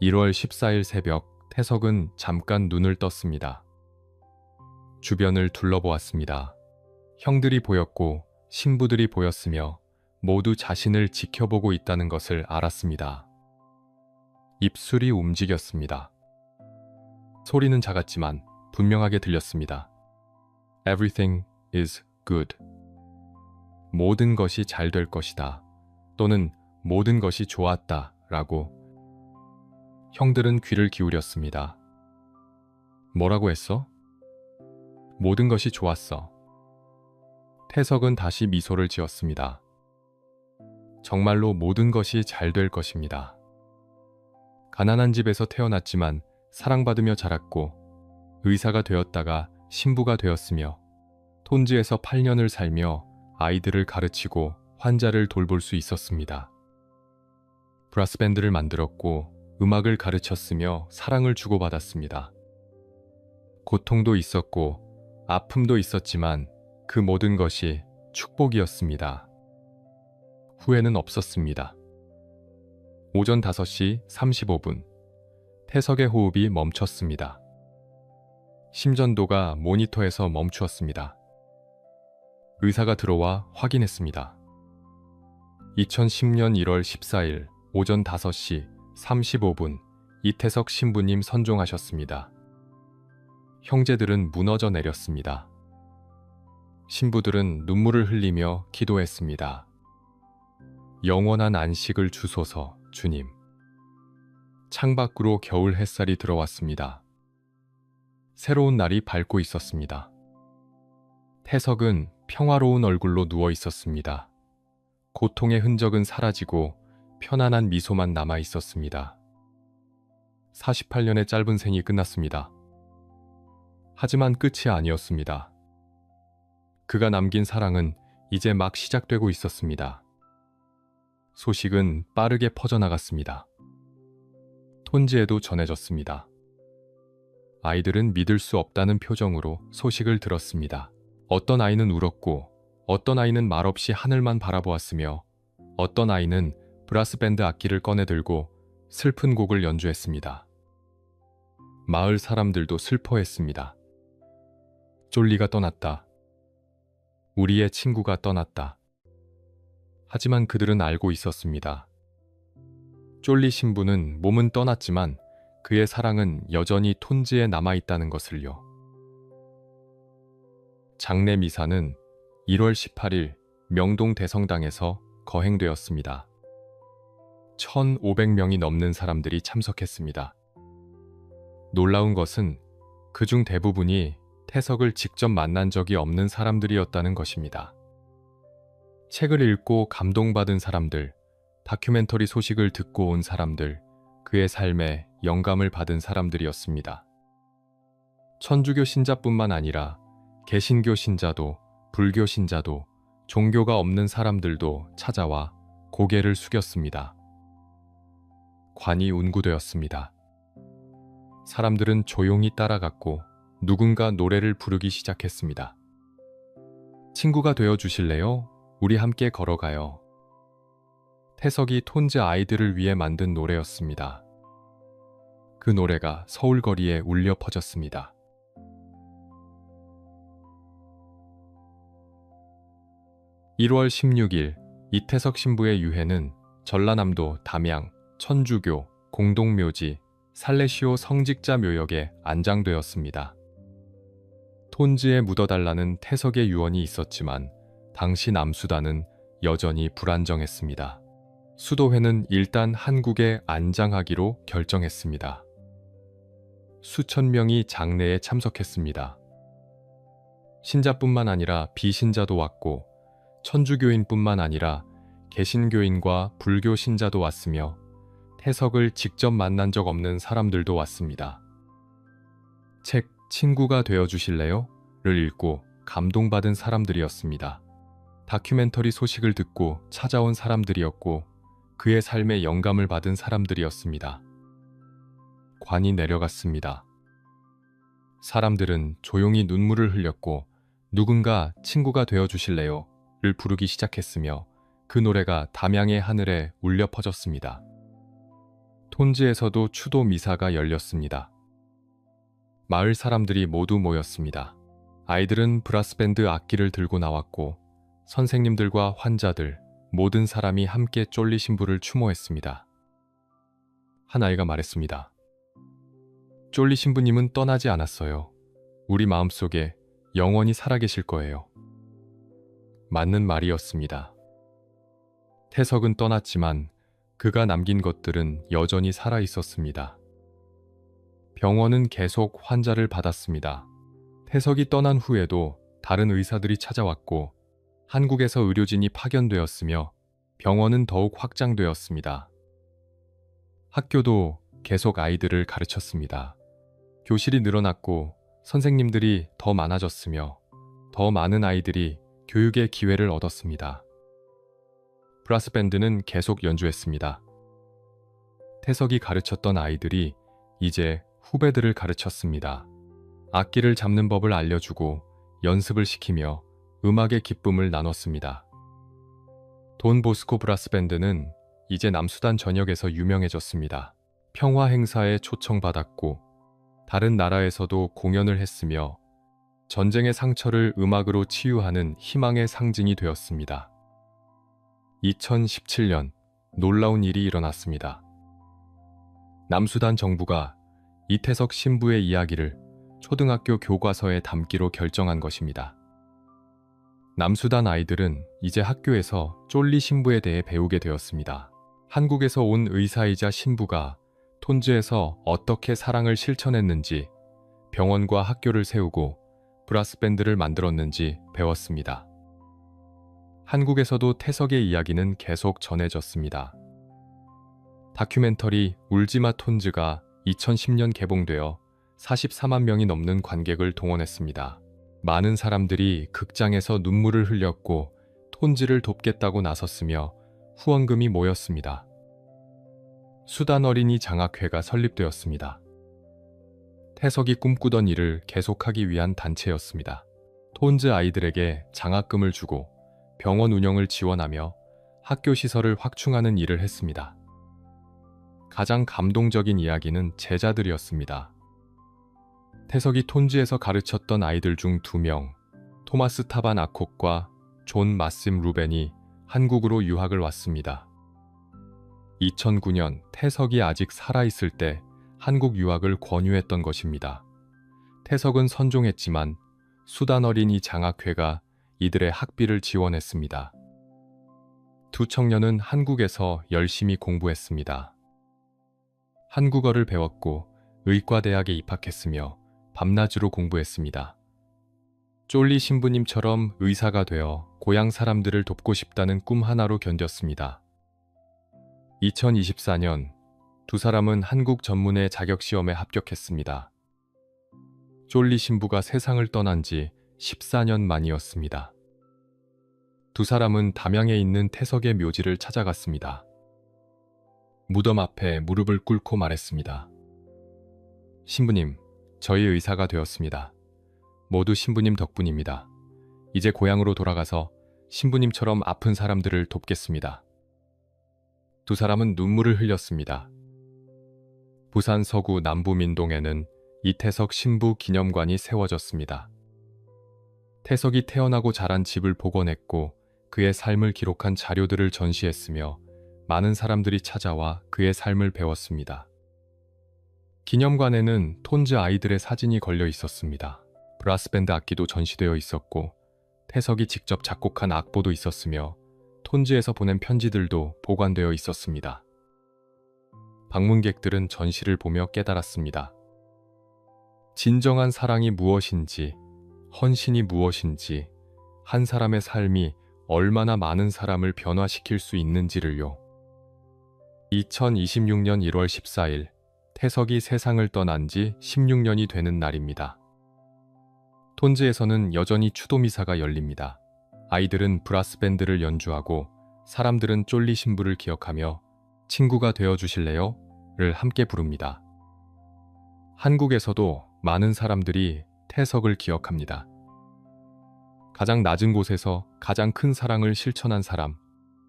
Speaker 1: 1월 14일 새벽, 태석은 잠깐 눈을 떴습니다. 주변을 둘러보았습니다. 형들이 보였고 신부들이 보였으며 모두 자신을 지켜보고 있다는 것을 알았습니다. 입술이 움직였습니다. 소리는 작았지만 분명하게 들렸습니다. Everything is good. 모든 것이 잘 될 것이다. 또는 모든 것이 좋았다. 라고. 형들은 귀를 기울였습니다. 뭐라고 했어? 모든 것이 좋았어. 태석은 다시 미소를 지었습니다. 정말로 모든 것이 잘 될 것입니다. 가난한 집에서 태어났지만 사랑받으며 자랐고 의사가 되었다가 신부가 되었으며 톤지에서 8년을 살며 아이들을 가르치고 환자를 돌볼 수 있었습니다. 브라스밴드를 만들었고 음악을 가르쳤으며 사랑을 주고받았습니다. 고통도 있었고 아픔도 있었지만 그 모든 것이 축복이었습니다. 후회는 없었습니다. 오전 5시 35분, 태석의 호흡이 멈췄습니다. 심전도가 모니터에서 멈추었습니다. 의사가 들어와 확인했습니다. 2010년 1월 14일 오전 5시 35분 이태석 신부님 선종하셨습니다. 형제들은 무너져 내렸습니다. 신부들은 눈물을 흘리며 기도했습니다. 영원한 안식을 주소서, 주님. 창밖으로 겨울 햇살이 들어왔습니다. 새로운 날이 밝고 있었습니다. 태석은 평화로운 얼굴로 누워 있었습니다. 고통의 흔적은 사라지고 편안한 미소만 남아 있었습니다. 48년의 짧은 생이 끝났습니다. 하지만 끝이 아니었습니다. 그가 남긴 사랑은 이제 막 시작되고 있었습니다. 소식은 빠르게 퍼져나갔습니다. 톤지에도 전해졌습니다. 아이들은 믿을 수 없다는 표정으로 소식을 들었습니다. 어떤 아이는 울었고 어떤 아이는 말없이 하늘만 바라보았으며 어떤 아이는 브라스밴드 악기를 꺼내 들고 슬픈 곡을 연주했습니다. 마을 사람들도 슬퍼했습니다. 쫄리가 떠났다. 우리의 친구가 떠났다. 하지만 그들은 알고 있었습니다. 쫄리 신부는 몸은 떠났지만 그의 사랑은 여전히 톤즈에 남아있다는 것을요. 장례 미사는 1월 18일 명동 대성당에서 거행되었습니다. 1,500명이 넘는 사람들이 참석했습니다. 놀라운 것은 그중 대부분이 태석을 직접 만난 적이 없는 사람들이었다는 것입니다. 책을 읽고 감동받은 사람들, 다큐멘터리 소식을 듣고 온 사람들, 그의 삶에 영감을 받은 사람들이었습니다. 천주교 신자뿐만 아니라 개신교 신자도, 불교 신자도, 종교가 없는 사람들도 찾아와 고개를 숙였습니다. 관이 운구되었습니다. 사람들은 조용히 따라갔고 누군가 노래를 부르기 시작했습니다. 친구가 되어 주실래요? 우리 함께 걸어가요. 태석이 톤즈 아이들을 위해 만든 노래였습니다. 그 노래가 서울 거리에 울려 퍼졌습니다. (1월 16일) 이태석 신부의 유해는 전라남도 담양 천주교 공동묘지 살레시오 성직자 묘역에 안장되었습니다. 톤즈에 묻어달라는 태석의 유언이 있었지만 당시 남수단은 여전히 불안정했습니다. 수도회는 일단 한국에 안장하기로 결정했습니다. 수천 명이 장례에 참석했습니다. 신자뿐만 아니라 비신자도 왔고 천주교인뿐만 아니라 개신교인과 불교 신자도 왔으며 태석을 직접 만난 적 없는 사람들도 왔습니다. 책 친구가 되어 주실래요? 를 읽고 감동받은 사람들이었습니다. 다큐멘터리 소식을 듣고 찾아온 사람들이었고 그의 삶에 영감을 받은 사람들이었습니다. 관이 내려갔습니다. 사람들은 조용히 눈물을 흘렸고 누군가 친구가 되어 주실래요? 를 부르기 시작했으며 그 노래가 담양의 하늘에 울려 퍼졌습니다. 톤즈에서도 추도 미사가 열렸습니다. 마을 사람들이 모두 모였습니다. 아이들은 브라스밴드 악기를 들고 나왔고 선생님들과 환자들, 모든 사람이 함께 쫄리 신부를 추모했습니다. 한 아이가 말했습니다. 쫄리 신부님은 떠나지 않았어요. 우리 마음속에 영원히 살아계실 거예요. 맞는 말이었습니다. 태석은 떠났지만 그가 남긴 것들은 여전히 살아 있었습니다. 병원은 계속 환자를 받았습니다. 태석이 떠난 후에도 다른 의사들이 찾아왔고 한국에서 의료진이 파견되었으며 병원은 더욱 확장되었습니다. 학교도 계속 아이들을 가르쳤습니다. 교실이 늘어났고 선생님들이 더 많아졌으며 더 많은 아이들이 교육의 기회를 얻었습니다. 브라스밴드는 계속 연주했습니다. 태석이 가르쳤던 아이들이 이제 후배들을 가르쳤습니다. 악기를 잡는 법을 알려주고 연습을 시키며 음악의 기쁨을 나눴습니다. 돈 보스코 브라스밴드는 이제 남수단 전역에서 유명해졌습니다. 평화 행사에 초청받았고 다른 나라에서도 공연을 했으며 전쟁의 상처를 음악으로 치유하는 희망의 상징이 되었습니다. 2017년 놀라운 일이 일어났습니다. 남수단 정부가 이태석 신부의 이야기를 초등학교 교과서에 담기로 결정한 것입니다. 남수단 아이들은 이제 학교에서 쫄리 신부에 대해 배우게 되었습니다. 한국에서 온 의사이자 신부가 톤즈에서 어떻게 사랑을 실천했는지, 병원과 학교를 세우고 브라스밴드를 만들었는지 배웠습니다. 한국에서도 태석의 이야기는 계속 전해졌습니다. 다큐멘터리 울지마 톤즈가 2010년 개봉되어 44만 명이 넘는 관객을 동원했습니다. 많은 사람들이 극장에서 눈물을 흘렸고 톤즈를 돕겠다고 나섰으며 후원금이 모였습니다. 수단 어린이 장학회가 설립되었습니다. 태석이 꿈꾸던 일을 계속하기 위한 단체였습니다. 톤즈 아이들에게 장학금을 주고 병원 운영을 지원하며 학교 시설을 확충하는 일을 했습니다. 가장 감동적인 이야기는 제자들이었습니다. 태석이 톤즈에서 가르쳤던 아이들 중 2명, 토마스 타반 아콕과 존 마심 루벤이 한국으로 유학을 왔습니다. 2009년 태석이 아직 살아있을 때 한국 유학을 권유했던 것입니다. 태석은 선종했지만 수단 어린이 장학회가 이들의 학비를 지원했습니다. 2 청년은 한국에서 열심히 공부했습니다. 한국어를 배웠고 의과대학에 입학했으며 밤낮으로 공부했습니다. 쫄리 신부님처럼 의사가 되어 고향 사람들을 돕고 싶다는 꿈 하나로 견뎠습니다. 2024년 2 사람은 한국 전문의 자격시험에 합격했습니다. 쫄리 신부가 세상을 떠난 지 14년 만이었습니다. 2 사람은 담양에 있는 태석의 묘지를 찾아갔습니다. 무덤 앞에 무릎을 꿇고 말했습니다. 신부님, 저희 의사가 되었습니다. 모두 신부님 덕분입니다. 이제 고향으로 돌아가서 신부님처럼 아픈 사람들을 돕겠습니다. 2 사람은 눈물을 흘렸습니다. 부산 서구 남부민동에는 이태석 신부 기념관이 세워졌습니다. 태석이 태어나고 자란 집을 복원했고 그의 삶을 기록한 자료들을 전시했으며 많은 사람들이 찾아와 그의 삶을 배웠습니다. 기념관에는 톤즈 아이들의 사진이 걸려 있었습니다. 브라스밴드 악기도 전시되어 있었고 태석이 직접 작곡한 악보도 있었으며 톤즈에서 보낸 편지들도 보관되어 있었습니다. 방문객들은 전시를 보며 깨달았습니다. 진정한 사랑이 무엇인지, 헌신이 무엇인지, 한 사람의 삶이 얼마나 많은 사람을 변화시킬 수 있는지를요. 2026년 1월 14일, 태석이 세상을 떠난 지 16년이 되는 날입니다. 톤즈에서는 여전히 추도미사가 열립니다. 아이들은 브라스밴드를 연주하고 사람들은 쫄리 신부를 기억하며 친구가 되어주실래요? 를 함께 부릅니다. 한국에서도 많은 사람들이 태석을 기억합니다. 가장 낮은 곳에서 가장 큰 사랑을 실천한 사람,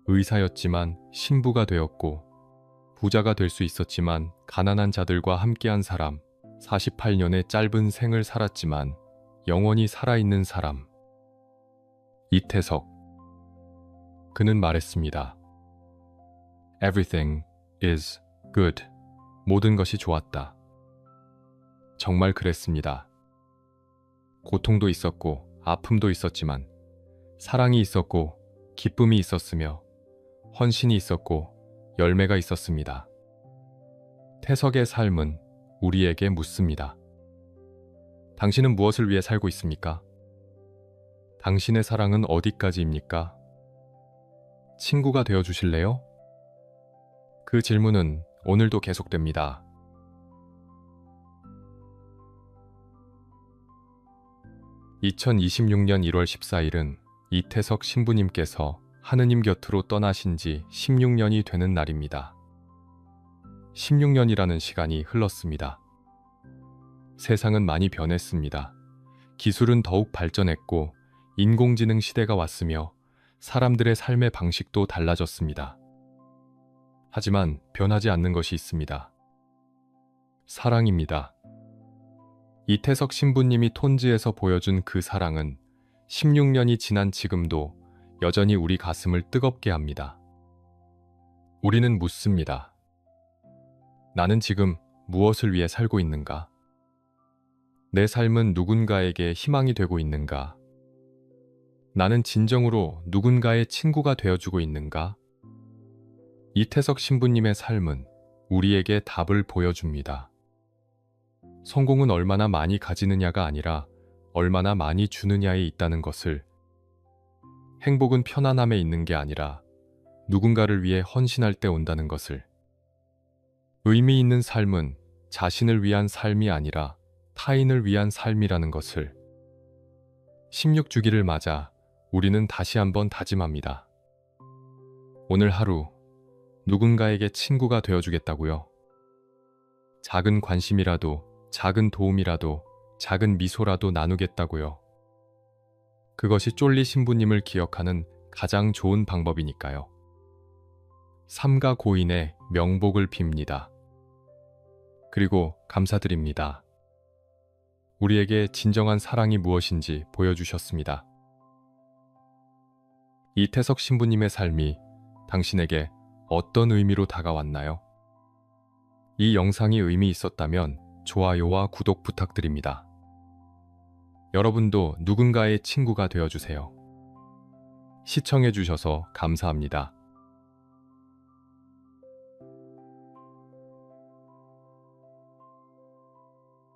Speaker 1: 의사였지만 신부가 되었고 부자가 될 수 있었지만 가난한 자들과 함께한 사람, 48년의 짧은 생을 살았지만 영원히 살아있는 사람. 이태석. 그는 말했습니다. Everything is good. 모든 것이 좋았다. 정말 그랬습니다. 고통도 있었고 아픔도 있었지만 사랑이 있었고 기쁨이 있었으며 헌신이 있었고 열매가 있었습니다. 태석의 삶은 우리에게 묻습니다. 당신은 무엇을 위해 살고 있습니까? 당신의 사랑은 어디까지입니까? 친구가 되어 주실래요? 그 질문은 오늘도 계속됩니다. (2026년 1월 14일은) 이태석 신부님께서 하느님 곁으로 떠나신 지 16년이 되는 날입니다. 16년이라는 시간이 흘렀습니다. 세상은 많이 변했습니다. 기술은 더욱 발전했고 인공지능 시대가 왔으며 사람들의 삶의 방식도 달라졌습니다. 하지만 변하지 않는 것이 있습니다. 사랑입니다. 이태석 신부님이 톤즈에서 보여준 그 사랑은 16년이 지난 지금도 여전히 우리 가슴을 뜨겁게 합니다. 우리는 묻습니다. 나는 지금 무엇을 위해 살고 있는가? 내 삶은 누군가에게 희망이 되고 있는가? 나는 진정으로 누군가의 친구가 되어주고 있는가? 이태석 신부님의 삶은 우리에게 답을 보여줍니다. 성공은 얼마나 많이 가지느냐가 아니라 얼마나 많이 주느냐에 있다는 것을, 행복은 편안함에 있는 게 아니라 누군가를 위해 헌신할 때 온다는 것을, 의미 있는 삶은 자신을 위한 삶이 아니라 타인을 위한 삶이라는 것을, 16주기를 맞아 우리는 다시 한번 다짐합니다. 오늘 하루 누군가에게 친구가 되어주겠다고요. 작은 관심이라도 작은 도움이라도, 작은 미소라도 나누겠다고요. 그것이 쫄리 신부님을 기억하는 가장 좋은 방법이니까요. 삼가 고인의 명복을 빕니다. 그리고 감사드립니다. 우리에게 진정한 사랑이 무엇인지 보여주셨습니다. 이태석 신부님의 삶이 당신에게 어떤 의미로 다가왔나요? 이 영상이 의미 있었다면 좋아요와 구독 부탁드립니다. 여러분도 누군가의 친구가 되어주세요. 시청해주셔서 감사합니다.